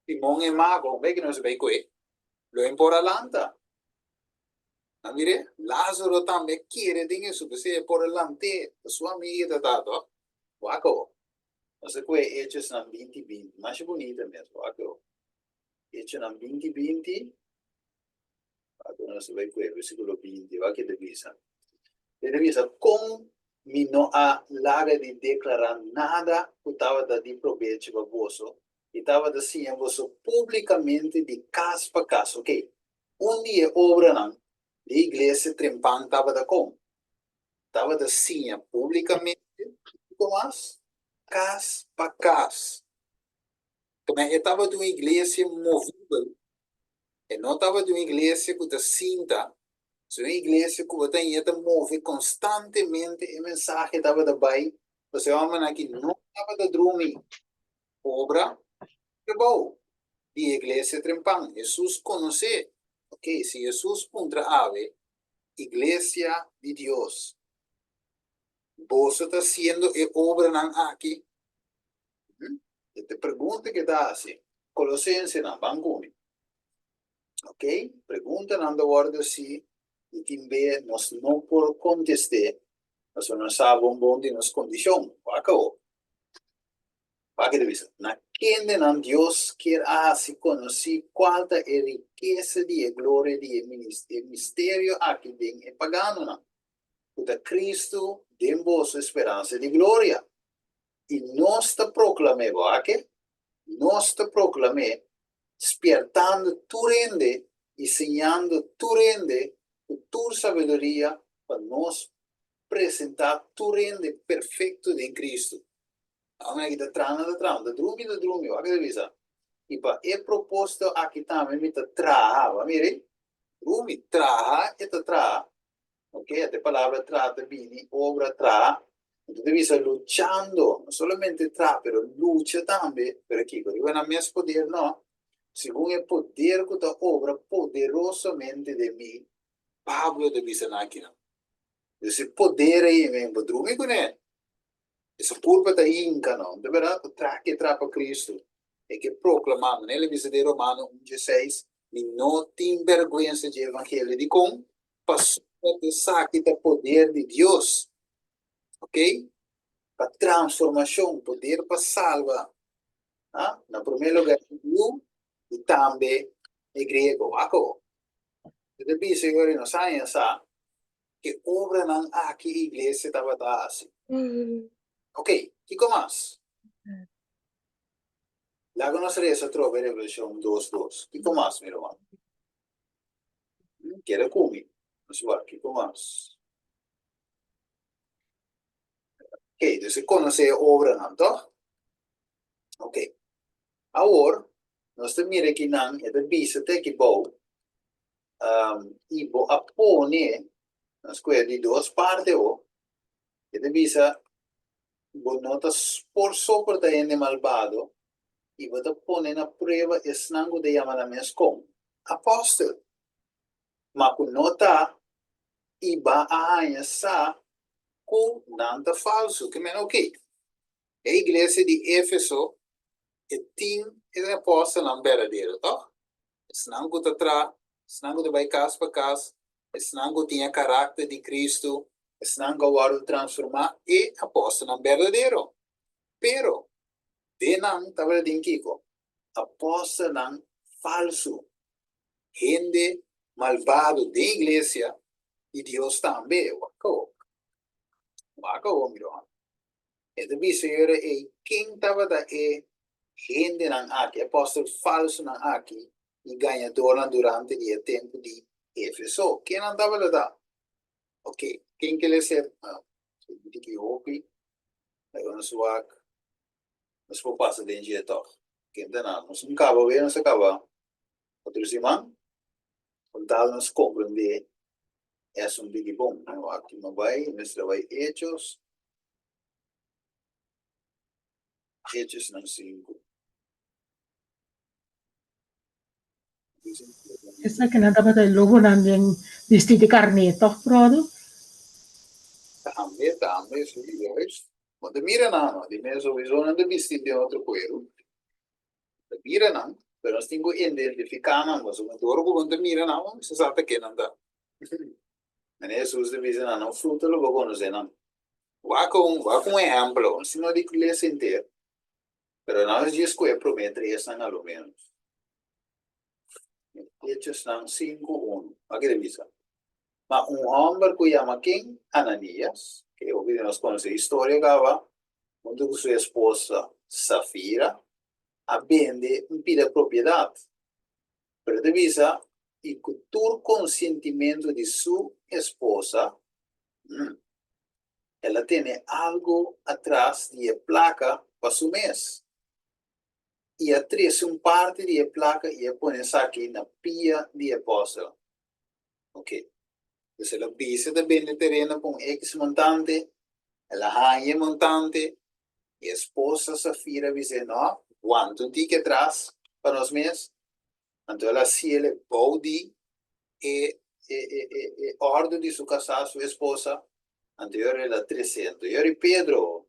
Simón es mago, ve que no se ve qué. Lo en por alanta. Mire, Lázaro también quiere tener su presencia por delante, su amiga tato. Waco. No sé qué hechos en 2020, más bonito mesmo, waco. Hechos en 2020, Agora nós vai ver versículo 20, vai que divisa. Ele divisa com me não há larga de declarar nada que estava de proveito para você. E estava assim, você publicamente de caso para caso, ok? Um dia obra não, a igreja trempang estava da como? Estava assim, publicamente, como as? Caso para caso. Mas estava de uma igreja movível. E não estava de uma igreja que está cinta. Se uma igreja que você ia mover constantemente a mensagem estava da bai, você vai aqui não estava da dormir. Obra, é bom. E a igreja trempang. Jesus conhece. Ok, se Jesus contra ave, igreja de Deus. Você está sendo a obra não aqui. Eu te pergunto que está assim. Colossenses não, Banguni. Ok? Pergunta não da ordem se e quem vê nós não por contestar, nós não sabemos onde nas condições. Acabou. Para que devia na quem não Deus quer assim conhecer qual é a riqueza de glória de mistério aqui dentro é pagano não. Porque Cristo tem vossa esperança de glória. E nós te proclamamos aqui, nós te proclamamos despertando tu rende, ensinando tu rende, tu sabedoria para nós apresentar tu rende perfeito em Cristo. Agora que da drumi, o que devia e para é proposto aqui também me traha, mire, drumi traha e traha, ok, a palavra trata bem, obra traha. Então deve estar luchando, não somente traha, pero lucha também, pero aqui, quando eu não mesmo poder, não. Segundo o poder que da obra poderosamente de mim, Pablo de Bisanakina. Esse poder aí mesmo, drumi com ele. Essa curva da inca, não. De verdade, traque para Cristo. É que proclamamos, nele visite Romano 1,16, e não tem vergonha de evangelho de com, passou a saque do poder de Deus. Ok? Para transformação, poder para salvar. Ah? Na primeiro lugar, e também é grego. Acabou. Depois, senhor, não saem essa que obra não aqui a igreja estava assim. Ok, que mais? Lá que nós reza trova Revelation 2:2. Que mais, meu irmão? Quero comer. Vamos ver, que mais? Ok, então você conhece a obra não, tá? Ok. Agora, nós temos aqui não, é da bisa até que bom. E bo apone, nas coisas de duas partes, é da bisa, bo notas por sopra da ende malvado, e você põe na prova esse nango de chamamento como apóstolo. Mas com nota, iba a essa com nada falso, que é ok. A igreja de Éfeso tem o apóstolo não verdadeiro, tá? Esse nango está atrás, esse nango de vai casa para casa, esse nango tinha caráter de Cristo, esse nango agora transformar e apóstolo não verdadeiro. Pero, de não estava dizendo Kiko, apóstolo não falso, gente malvado da igreja e Deus também, wako, meu. Então, senhora, quem estava da gente não aqui, apóstolo falso não aqui, e ganhador durante o tempo de Éfeso. Quem não estava lá? Ok, quem que ele ser? De que houve, nós vamos passar de jeito. Quem não, nós não acaba bem, nós acaba. Outros irmãos, quando nós compreender, é um big bom. Aqui não vai, nós vai Hechos não 5. Esa que nada para el lobo también distinto carneto, prodo. Também, sim, quando mira não, de mesmo visão de vestir de outro coelho. Mira não, pero nós temos que identificar não, mas o motor quando mira não, você sabe que não dá. Jesus de visão não, fruto lo vou conhecer não. Vá com exemplo, se não de que lhe sentir. Pero nós diz que é prometer isso não ao menos. Hechos ng 5:1. Aquí revisa. Ma un hombre que llama King Ananías, que obviamente nos conoce la historia acaba, junto con su esposa Safira, vende un pida propiedad. Pero revisa, y con todo consentimiento de su esposa, ella tiene algo atrás de placa para su mes. Y atrás un parte de placa y pone aquí en la pia de apóstol. Ok. Entonces la pisa de vende terreno con X montante, la hanya montante, y esposa Safira dice, no, ¿cuánto tiene atrás para los meses? Entonces la cielo baudi orden de su casa, su esposa, anterior era 300. Y ahora Pedro,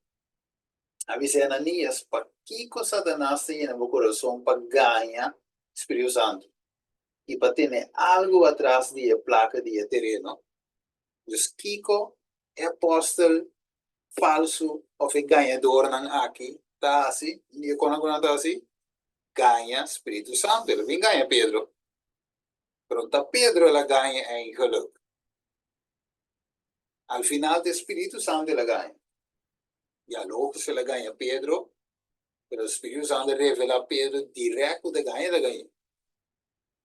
avisa Ananías, ¿para qué cosa Satanás tiene en el corazón para ganar Espíritu Santo? Y para tener algo atrás de la placa de terreno. Entonces, Kiko é apóstolo falso ou ganhador não aqui, tá assim? E quando está assim, ganha Espírito Santo. Ele vem ganha Pedro. Pronto, Pedro ela ganha em geluk. Al final do Espírito Santo ela ganha. E a louco se ela ganha Pedro, pero o Espírito Santo revela a Pedro direto da ganha.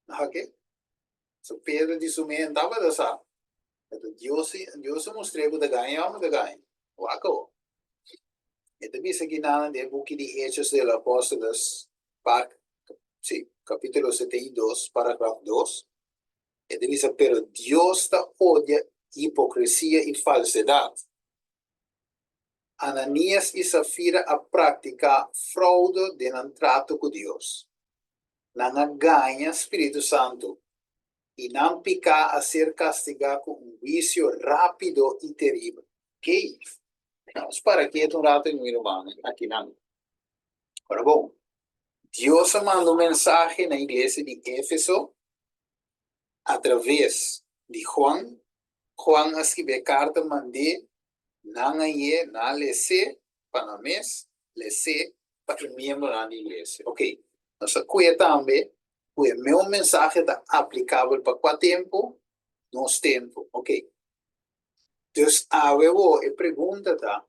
Ok? So Pedro diz o mesmo, estava da sa. Deus mostrou da ganha. Wako. Ito bisa ginana de buki de Hechos de los Apóstoles, capítulo 72, parágrafo 2. Ito bisa, pero Dios odia hipocresía y falsedad. Ananías y Safira a practicar fraude de un trato con Dios. Nanga ganha Espíritu Santo. Y não pica a ser castigado con un juicio rápido y terrible. ¿Qué? Vamos para aqui um rato em Irvine, aqui não. Agora, bom, Deus mandou mensagem na igreja de Éfeso através de Juan. Juan escreveu carta, mandei, não lese, para mês, lese, para o membro da igreja. Ok. Nossa coisa também, o meu mensagem está aplicável para qual tempo? Nosso tempo. Ok. Então, a pergunta está,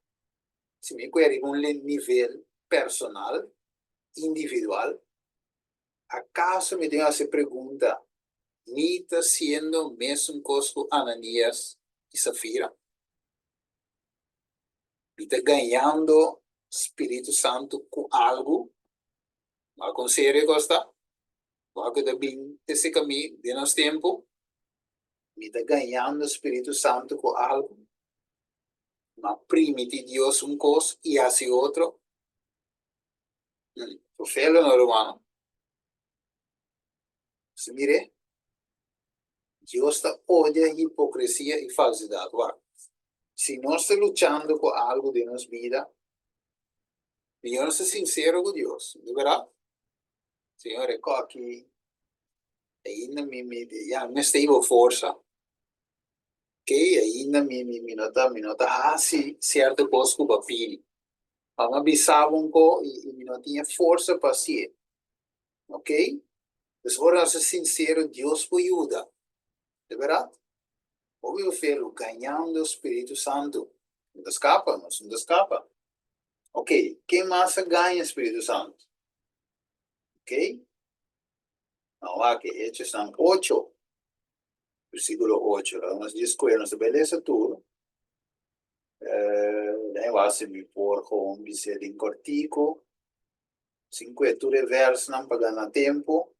se me quer um nível personal, individual, ¿acaso me tengo essa pergunta? ¿Me está siendo mesmo costo Ananías y Safira? ¿Me está ganhando Espírito Santo com algo? ¿Va con serio costa? ¿Va que também esse caminho de nosso tempo? ¿Me está ganhando Espírito Santo com algo? ¿Ma primite Dios un cosa y hace otro? Profelo no, hermano. Se mire, Dios odia hipocresía y falsedad. Si no está luchando con algo de nuestra vida, yo no soy sincero con Dios, ¿de verdad? Señor, aquí, ainda me stavo forza. Que ainda me nota, sì, certo costo papiri. Ma mi bisava un po' e mi non tinha forza para ser. Ok? Então, ora, ser sincero, Deus me ajuda. De verdade? Ouviu falo, ganhando o Espírito Santo. Não escapa, não escapa. Ok, quem mais ganha o Espírito Santo? Ok? Não, aqui, Hechos são 8, versículo 8. Nós descobrimos a beleza tudo. Daí vai se me pôr com um bicedo em cortico. 5 versos não pagando tempo.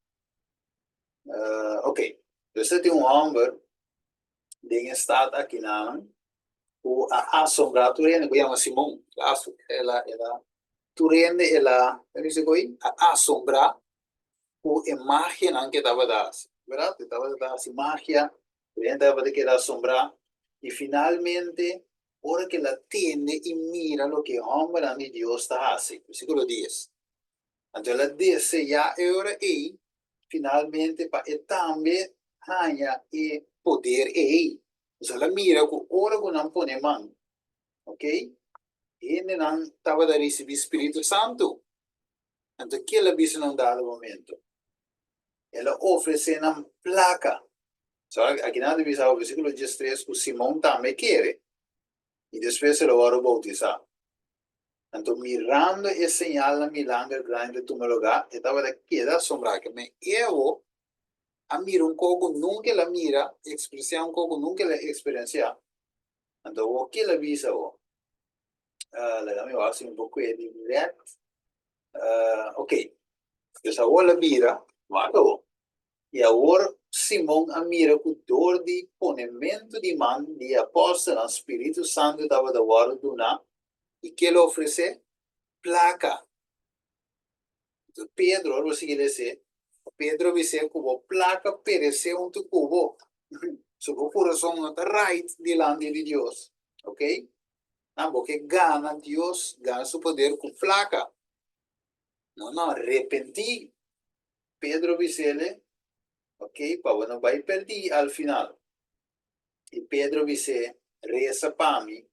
Ok, então tem homem de estado aqui não, o assombrar Turene, que chama Simão, ela Turene, ela assombrar o imagem que estava dando, verdade? Estava dando imagem, Turene estava de querer assombrar, e finalmente, ora que ela tende e mira o que o homem de Deus está fazendo, versículo 10. Então ela desce já agora e finalmente para também ganha e poder e então ela mira que ora que não põe mão, ok? E não estava a receber Espírito Santo, então que ela bisa não dá no momento, ela oferece uma placa. So, aqui nada diz o versículo 13, o Simão também quer. E depois ele vai bautizar. Então, mirando esse sinal na milagre grande do meu lugar, eu estava daqui da sombra, que eu a mira um pouco, nunca la mira, expressão um pouco, nunca la experiencia. Então, o que ela visa, ela me vai um pouco de direto. Ok, essa hora mira, marcou. E agora, Simão a mira com dor de ponimento de mão de apóstolo, o Espírito Santo estava da hora do na, e que ele oferece placa. Então, Pedro, o que ele disse, Pedro disse que a placa pereceu um cubo. So, o coração não está right diante de Deus. Ok? Não, porque gana Deus, gana seu poder com placa. Não, arrepentir. Pedro disse, ok, para não vai perder ao final. E Pedro disse, reza para mim,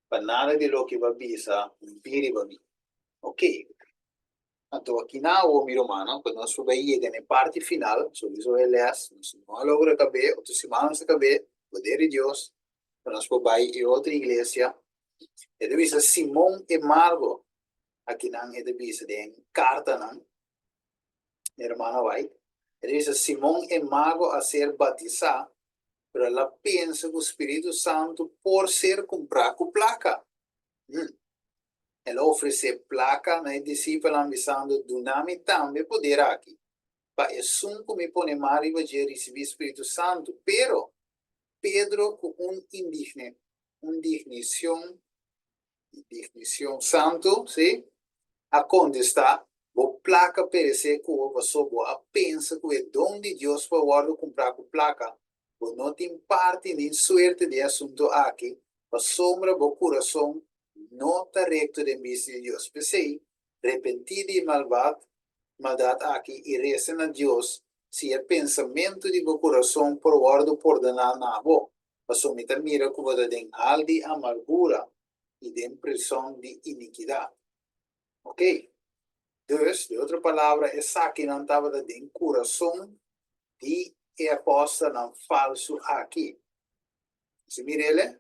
para nada de lo que vai bisa, vire para mim. Ok? Então, aqui na o meu romano, quando nós vamos chegar na parte final, sobre isso ele é, não logra caber, outros semanas caber, poder de Deus, quando nós vamos em outra igreja, ele diz Simão e Margo, aqui não ele diz de carta não, irmã vai, ele diz Simão e Margo a ser batizado, pero ela pensa que o Espírito Santo por ser comprado com placa. Ela oferece placa na discípula ambição do nome também poder aqui. Para isso me põe mais para receber o Espírito Santo, pero Pedro com indignação santo, sim, a contestar, o placa perecer que o pessoa a pensa que é dom de Deus para o comprar com placa, o não tem parte nem suerte de assunto aqui, a sombra do coração não está recto de mim de Deus. Pensei, arrepentir e maldade aqui e reza a Deus, se é pensamento de meu coração por guardo por danar na boa, a somita mira como da den al de amargura e de impressão de iniquidade. Ok? Dus, de outra palavra, essa aqui não estava dentro do coração de apóstolo não falso aqui. Se mira ele,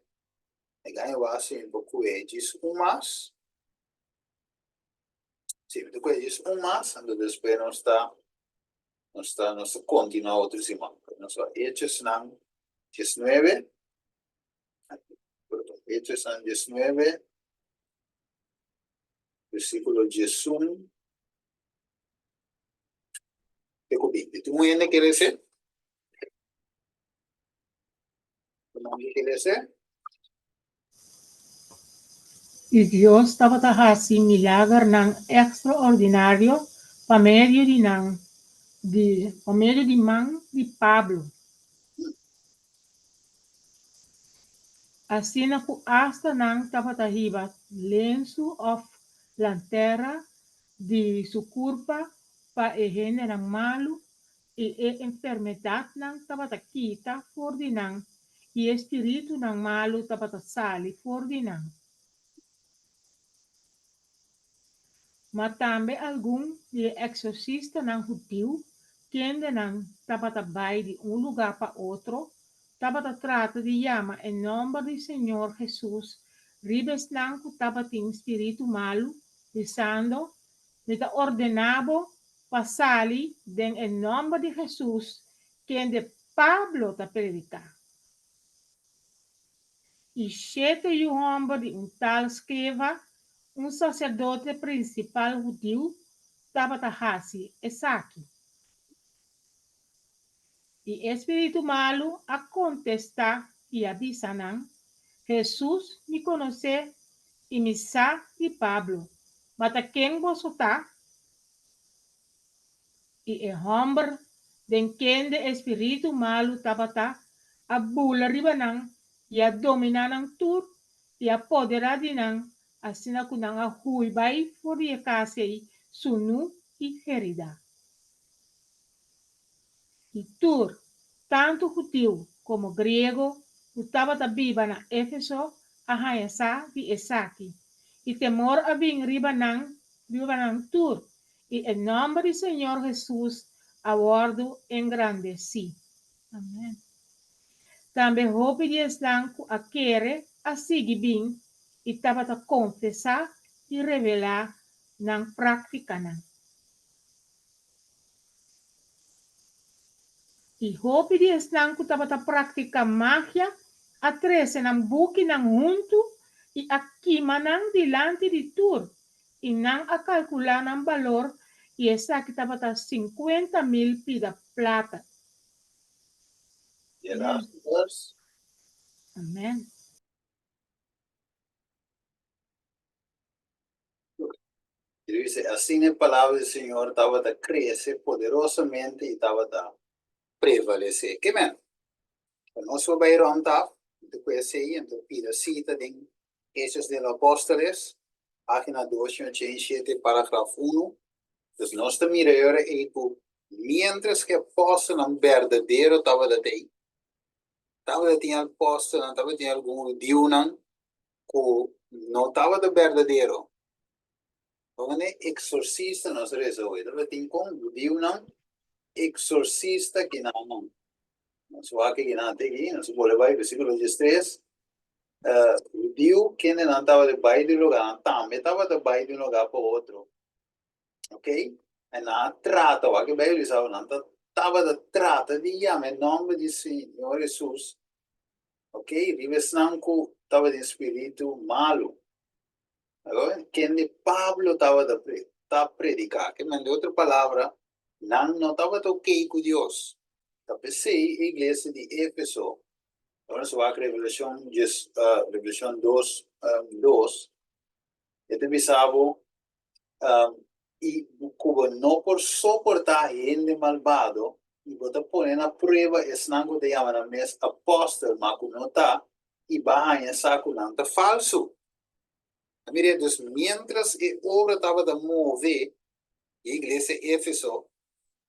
ganha assim um pouco diz mais. Sim, depois diz mais, então depois não está continua outro semana. Não só Hechos não 19, Hechos não 19, versículo 11. ¿Tú muy bien quieres ser? ¿Cómo quieres ser? E Deus estava assim milagre não extraordinário por meio de mão de Pablo. Assim na hasta não estava riba lenço of lanterna de sua curva para generar malo e a enfermidade não estava quita por de não e espírito não malo estava sali por de não. Mas também algum de exorcista não judio que ainda não estava de lugar para outro, estava trata de chamar em nome do Senhor Jesus, ribes não estava tem espírito malo, dizendo, está ordenado passar-lhe em nome de Jesus, que de Pablo está predicar. E 7 homens de tal esqueva, sacerdote principal judeu, estava assim, aqui. E espírito malo a contestar e a dizer, Jesus me conhece e me sabe de Pablo, mas a quem você está? E o homem de quem o espírito malo estava a bula ribanang e a dominar tudo e a poderar de assim que não a hui vai por a casa sunu e herida. E tur, tanto judeu como grego, estava da viva na Éfeso, a Hayasa de Esaki, e temor a vir ribanang tur, e em nome do Senhor Jesus, aguardo engrandeci. Amém. Também roupa de estanco a querer a seguir bem e estava a confessar e revelar na prática. E roupa de estanco estava a prática magia a trece na buque na junto e aqui manang dilante de tur e não a calcular o valor e essa que estava a 50,000 pida plata. The last verse. Amém. Ele dice, assim a palavra do Senhor estava a crescer poderosamente e estava a prevalecer. Que men? Nós vamos ir a tá? Depois aí, então, pida cita em Hechos de los Apóstoles, página 287, parágrafo 1. Então, nós estamos mirando aí que, mientras que apóstolo não verdadeiro estava a ter, estava a ter apóstolo, não estava a ter algum Deus não, que não estava de verdadeiro. Então, exorcista nós resolvemos. Estava a ter como Deus não, exorcista que não. Nós vamos aqui, não tem aqui, nós vamos levar o versículo 13. Deus que não estava de baixo de lugar, também estava de baixo de um lugar para outro. Ok? E não trata, o que Bíblia diz, não estava de trata de em nome de Senhor Jesus. Ok? Vives não que estava de espírito malo. Agora, quem de Pablo estava de predicar, que de outra palavra, não estava de ok com Deus. Talvez a igreja de Éfeso. Agora se vai Revelação 2, 2. Este bisabo, e como não por soportar gente malvado, e bota poner na prova, esse não te chama na mes apóstolo, mas como não está, e vai a saco não está falso. Mire, dus, mientras a obra estava a mover, a igreja Éfeso,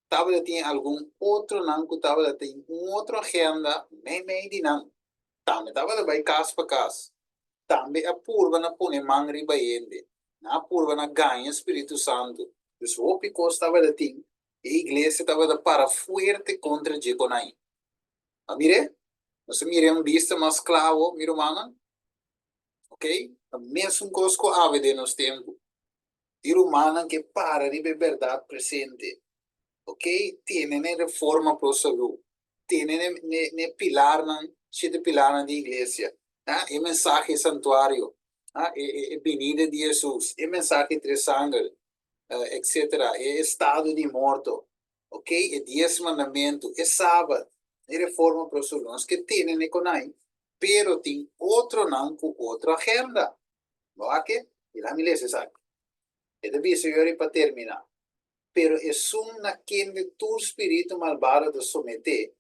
estava a ter algum outro não que estava a ter outra agenda, nem de não. Também estava a vai casa para casa. Também a purva na pone mangri baiende. Na purva na ganha Espírito Santo. Dus o pico estava a ter, a igreja estava a para fuerte contra Jeconai. A mire? Você mire vista mais claro, miro mana? Ok? A mesma coisa que ave de nos tempo. Tiro mana que para de verdade presente. Ok? Tiene ne reforma pro salud. Tiene ne pilar nan, siete pilar nan de iglesia. E mensaje santuário. E venida de Jesus. E mensaje tres sangre. Etc. E estado de morto. Ok? E 10 mandamentos. E sábado. E reforma pro salud. Nós que tiene ne conai. Pero tem outro não com outra agenda. ¿No que? Y la iglesia sabe. Es de señor para terminar. Pero es una quien de tu espíritu malvado de someter.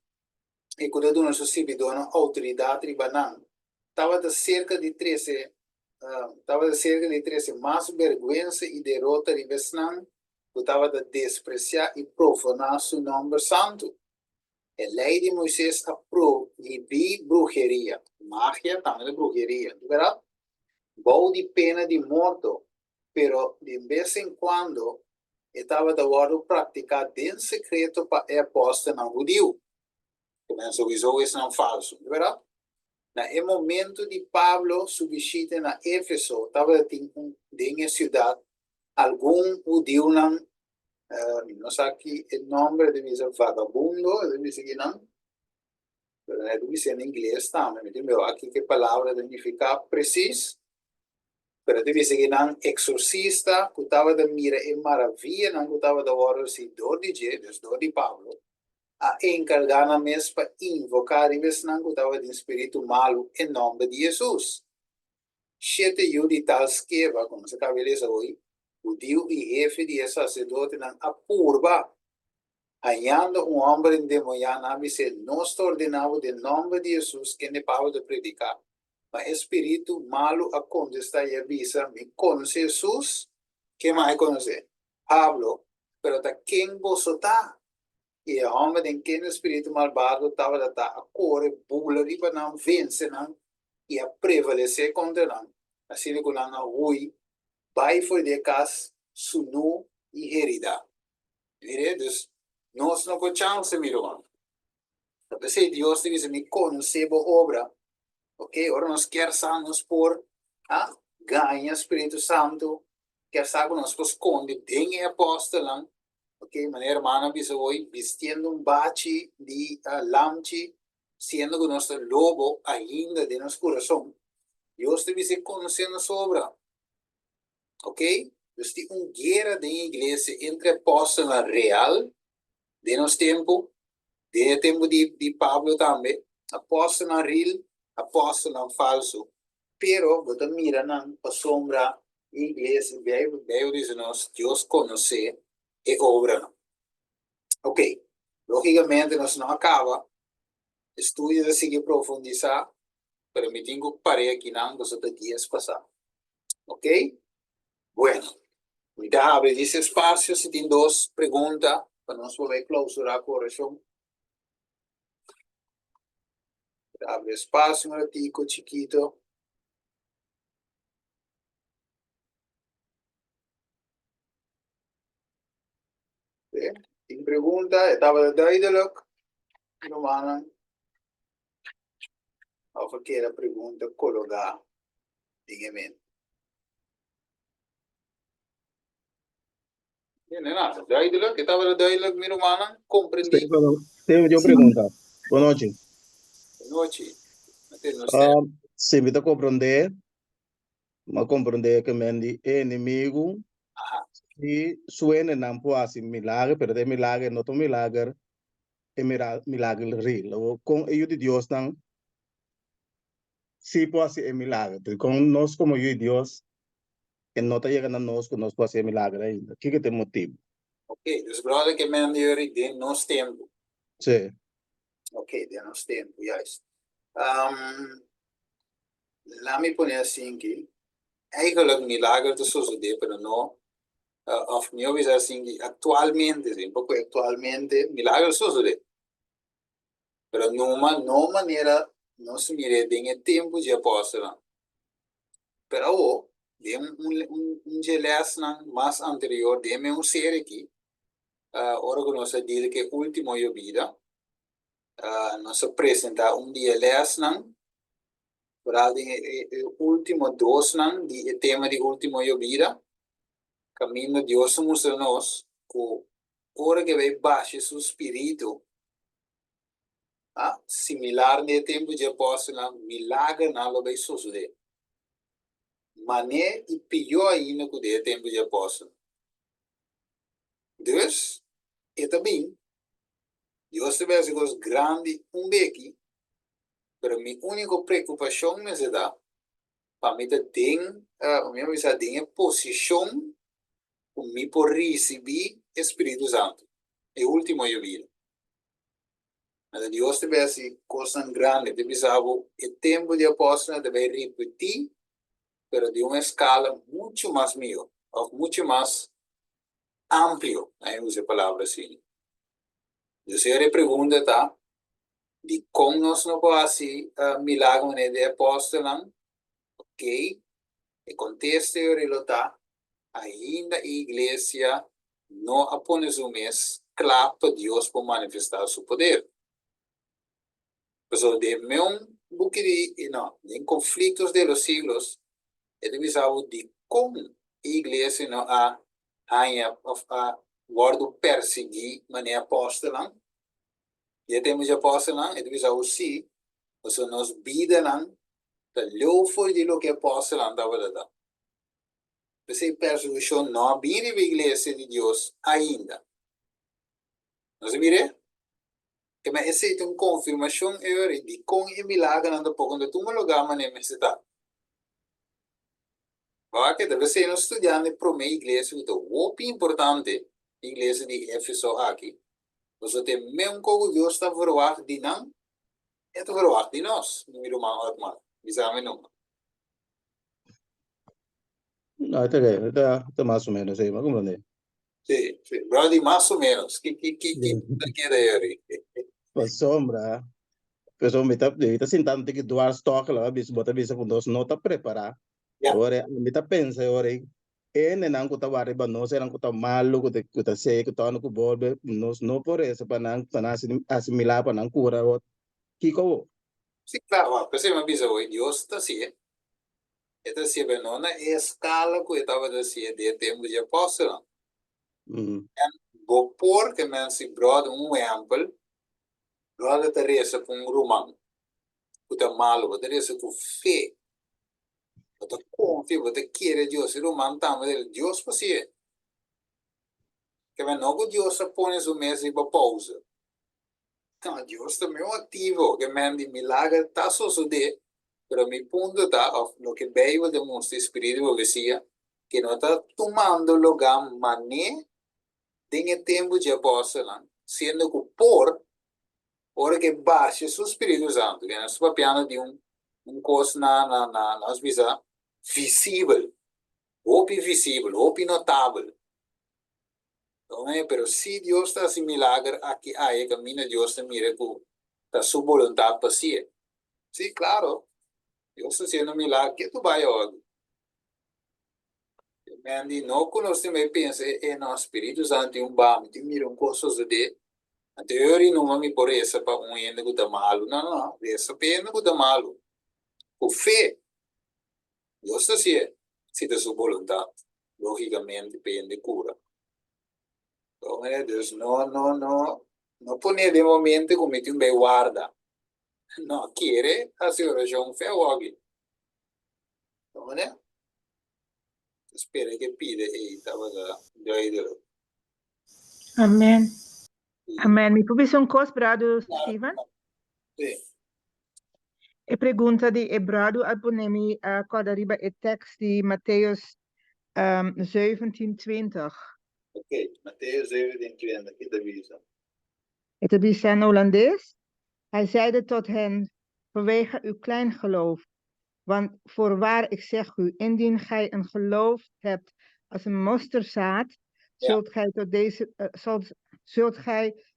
Y cuando uno se dona autoridad tribunal. Estaba de cerca de 13 más vergüenza y derrota de Besnan. Estaba de despreciar y profanar su nombre santo. El ley de Moisés aprobó y vi brujería. Magia también es brujería. ¿Verdad? Bom de pena de morto, pero de vez em quando estava de acordo praticar em secreto para a aposta não judeu. Começa a visão isso não falso, verdade? No momento de Pablo subsiste na Éfeso, estava em cidade algum judeu não sei aqui o nome deve ser vagabundo, deve ser que não, deve ser em inglês também, mas aqui que palavra significa preciso. Pero deve ser que não exorcista, que estava de mira e maravilha, não que estava de hora se dor de Jesus, dor de Pablo, a encargar na mesa para invocar, e vez não que estava de espírito malo, em nome de Jesus. 7 de tal esquema, como se acaba de ler hoje, o Deus e jefe de sacerdote não apurva, hallando homem endemoniado, a dizer, não está ordenado de nome de Jesus, que nem Pablo de predicar. Mas espírito malo a contestar e avisa, me conhece Jesus, que mais conhece? Pablo, pero ta quem você está? E o homem em quem o espírito malvado estava a correr, bula, riba não, vence não, e a prevalecer contra não. Assim que não há rui, vai foi de casa, sunu e herida. Veredos, Nós não temos chance, meu irmão. Então, se Deus te diz, me conhece a obra, ok? Ora, nós queremos por ganhar Espírito Santo, queremos por esconder bem a apóstola, ok? Maneira, irmã, bisa hoje, vestindo bate de lamchi, sendo que nosso lobo ainda de nosso coração. Deus te diz, conhecendo a sua obra, ok? Então, guerra da igreja entre apóstola real, de nosso tempo, de tempo de Pablo também, apóstolo real, apóstolo falso. Pero, você mira na sombra, igreja, veio diz-nos, Deus conhece e obra. Ok, logicamente, nós não acaba, estudo de seguir profundizar, permitindo que pare aqui não, você tem dias passar. Ok? Bueno, me abre esse espaço, se tem duas perguntas, para nós poder clausurar a correção. Abre espaço, um ratico chiquito. Tem pergunta, estava duidelijk. Romana, a verkeerde pergunta, colocar dingen. Não, nada, duidelijk, estava duidelijk, minha Romana, compreendi. Tenho uma pergunta. Boa noite. Boa noite. Não Se me dá compreender, mas compreender que mendi é inimigo e suene não pode ser milagre, pero de milagre não é milagre, é milagre real. Com eu de Deus não, se pode ser milagre. Com nós como eu de Deus, e não está chegando a nós que nós pode ser milagre ainda. Que tem motivo? Ok, dus brother que men yuri de nos tempo. Sim. Ok, de nos tempo, juist. Laat me poner assim que eigenlijk milagre te suceder, pero no, of meu is assim que atualmente, sim, porque atualmente milagre suceder. Pero no maneira, não se mire em tempo de apóstolo. Pero de geles mais anterior, de série aqui, ora que nós diz que último eu vida, nós apresenta dia les para o último dos de tema de último eu vida, caminho Deus mostra nós que ora que vai baixar seu espírito, similar de tempo de apóstolo, milagre não vai suceder. Mané e pior ainda que de tempo de apóstolo. Dus, e também, Deus te vê coisas grandes beque, pero minha única preocupação me se dá, para mim ter a posição com me por receber Espírito Santo. É o último eu vi. Mas Deus te vê coisas grandes, te pensava, o tempo de apóstolo deve repetir, pero de uma escala muito mais maior, ou muito mais amplio, aí usa a palavra assim. Eu pergunta, tá? De como nós não podemos milagre de apóstolo, ok? E contexto eu tá, ainda a igreja não apenas um mês claro para Deus para manifestar seu poder. Então, de meu buque de, não, em conflitos de los siglos, ele visava de como a igreja não a guardo perseguir maneira apóstola. E temos apóstola, ele visava sim, mas nós vida não, da louvor de lo que apóstola andava lá. Essa perseguição não vira a igreja de Deus ainda. Não se mire? Que me aceita uma confirmação de como é milagre anda por onde tu me lugar maneira me está. Porque deve ser um estudante para uma igreja que é muito importante, a igreja de Éfeso aqui. Você tem mesmo como Deus está verwacht de não, é verwacht de nós, número mais, exame não. Não, está mais ou menos aí, mas compreender. Sim, sim, brother, mais ou menos, que daí aí? A sombra, pessoal me está sentando que doar estoque lá, bis bota bisa com dois nota preparar. Agora me está pensa agora ene nang kuta wari ba no serang kuta malo kuta se kuta no kubolbe no por eso pa nang asimila pa nang cura o kiko. Sí, claro, pues me avisa hoy, Dios está así, ¿eh? Esta sí, pero no na escala que estaba diciendo de tempo de apóstolo. Vou pôr que se brother exemplo, brother Teresa com romano, que malo, Teresa com fé, que confia, que quer Deus, romano também, Deus para si. Que não que Deus põe o mês para pausa. Não, Deus também é ativo, que de milagre está sucedendo, pero mi punto está, lo que Bíblia demonstra espiritual que não está tomando lugar mané em tempo de apóstolo, sendo que por ora que baixa o Espírito Santo, que nós papiando de coisa nós visa visível, ou visível, ou notável. Então, pero se Deus está assim milagre, aqui aí caminha Deus está mira que está sua vontade para si. Sim, claro, Deus está sendo milagre, que tu vai hoje. Mas não conosco também pensa, no Espírito Santo tem bam, tem mira coisas de a teoria não me por essa para ainda que tá malo, não, essa pena que tá malo. O fé, Deus está assim, se da sua vontade, logicamente depende cura. Então, Deus não põe de momento como tem bem guarda, não quer a sua oração fé hoje. Então, espera que pide e estava da Amen. Amen. Mi puoi un cos, brado Steven? Sim. E pergunta di e brado abonemi a quando riba e text di Matthäus 17:20. Ok, Matthäus 17:20, que avisa. Het is in Hollandees. Hij zeide tot hen, vanwege uw klein geloof. Want voorwaar ik zeg u, indien gij een geloof hebt als een mosterdzaad, zult gij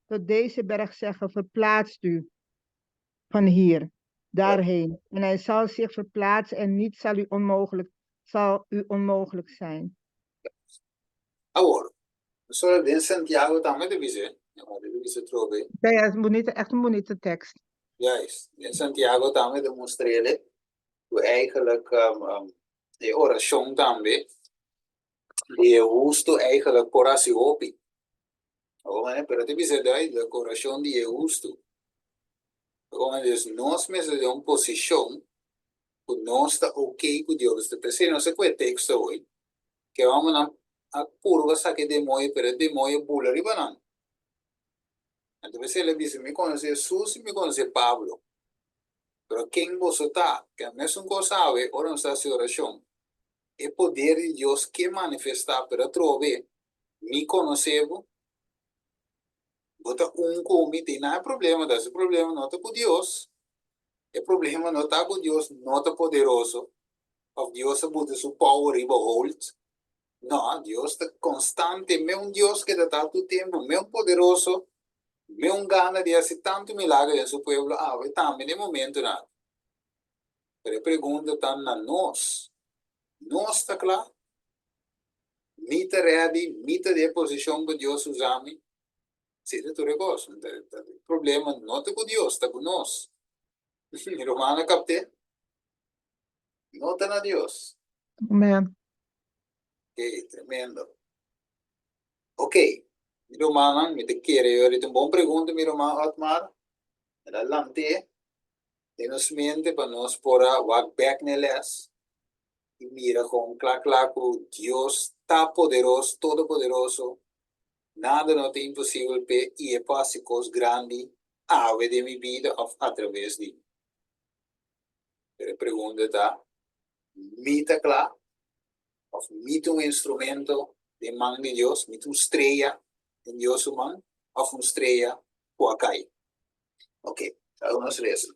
tot deze berg zeggen, verplaatst u van hier, daarheen. En hij zal zich verplaatsen en niet zal u onmogelijk zijn. Agora, só em Santiago também deve trove. Ja, echt een bonite tekst. Juist, in Santiago também demonstrele que eigenlijk de oração também de justo eigenlijk por assim hopi. Pero te dice de oração de justo. Como diz, nós mesmos de uma posição que nós está ok com Deus. Te pensei, não sei qual é o texto hoje, que vamos a curva saque de moe, pero de moe bula riba não. Entonces ele dice, me conoce Jesús y me conoce Pablo. Pero quem você está, que a mesma coisa sabe, ora não está a oração. É poder de Deus que manifestar para trove, me conhecebo, bota come, tem não é problema, desse problema não está com Deus. É problema não está com Deus, não está poderoso. Of Deus bota seu power e hold. Não, Deus está constante, meu Deus que está todo tempo, meu poderoso. Meu gana de fazer tanto milagre em seu povo, vai também no momento nada. Pero a pergunta está na nós. Nós está claro? Mita ready, mita de posição para Deus usar-me. Se é tudo negócio. O problema não está com Deus, está com nós. Romana capte? Não está na Deus. Amen. Ok, tremendo. Ok. Mi romana, mi te quiere, yo ahorita un buen pregunta, mi romana Otmar. Adelante. Temos mente para nós pôr walk back neles. E mira com claro, Deus está poderoso, todo poderoso. Nada não tem impossível e é passe coisas grandes ave de minha vida através de. A pergunta está, mita claro, of mita instrumento de mão de Deus, mita estrela em Deus humano, of estrela huacai. Ok, algumas vezes.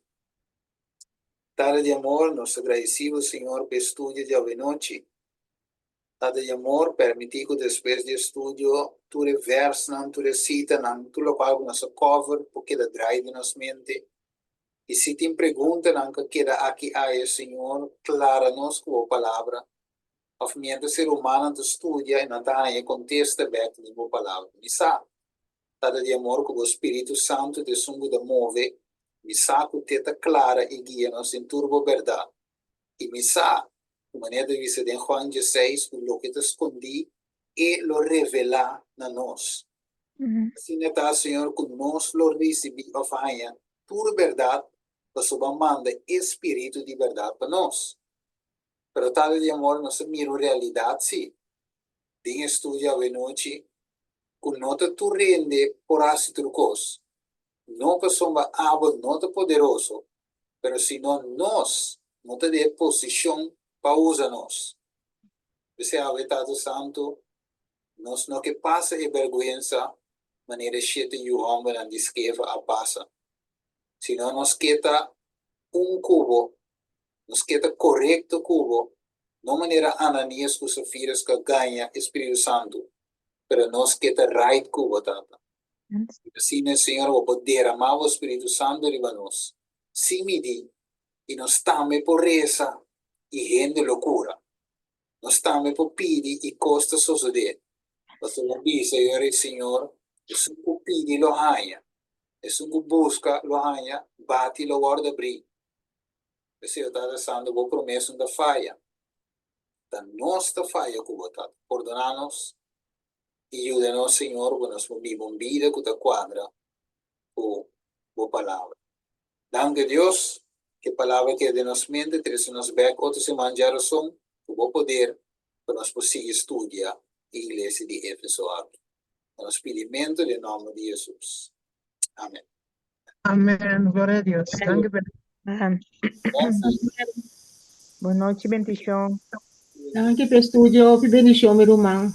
Tarde de amor, nos agradecemos, Senhor, pelo estudo de hoje noite. Tarde de amor, permitir que depois do estudo, tu reversa, tu recita, tu local nossa cover, porque da drive de nossa mente. E se tem pergunta, que queda aqui, Senhor, clara-nos com a palavra. of mente ser humano te estudia e não está em contexto back de boa palavra. Misa, tada de amor com o Espírito Santo de sungo de move, misa com teta clara e guia-nos em turbo verdade. E misa, de maneira de vista de Juan 16, o que te escondi e lo revela na nós. Assim está, Senhor, que nós lo recebi of Hanha, por verdade, para sob manda Espírito de verdade para nós. Pero tal de amor não se mira realidade, sim. Tem estudia a noite, que não te tu rende por assim trucos. Não para sombra água, não te poderoso, pero senão nós, não te dê posição para usar nós. Você é o Santo, nós não que passa e vergonha, maneira cheta e o homem não descreva a passa. Senão nós queda cubo, nos queda correto cubo, não maneira Ananias com Safiras que ganha Espírito Santo, pero nós queda right cubo, tata. Assim, Senhor, o poder amar o Espírito Santo de nós. Sim, me di, e nós também por reza e rende loucura. Nós também por pedir e costa suceder. Você não diz, Senhor, isso que pede lo hanha. Isso que busca lo hanha, bate lo guarda abrir. Você está deixando a promessa da falha. Da nossa falha que você perdona-nos e ajuda-nos, Senhor, quando nós vivemos vida que te quadra com a palavra. Danke Deus, que a palavra que é de nossa mente, traz nos back, outros se manjar som, com o poder, para nós possível estudar a igreja de Éfeso aqui. Nos pedimento em nome de Jesus. Amém. Amén. Gloria a Dios. Danke, Boa noite, bendição. Danke per studio, benedizione, Romano.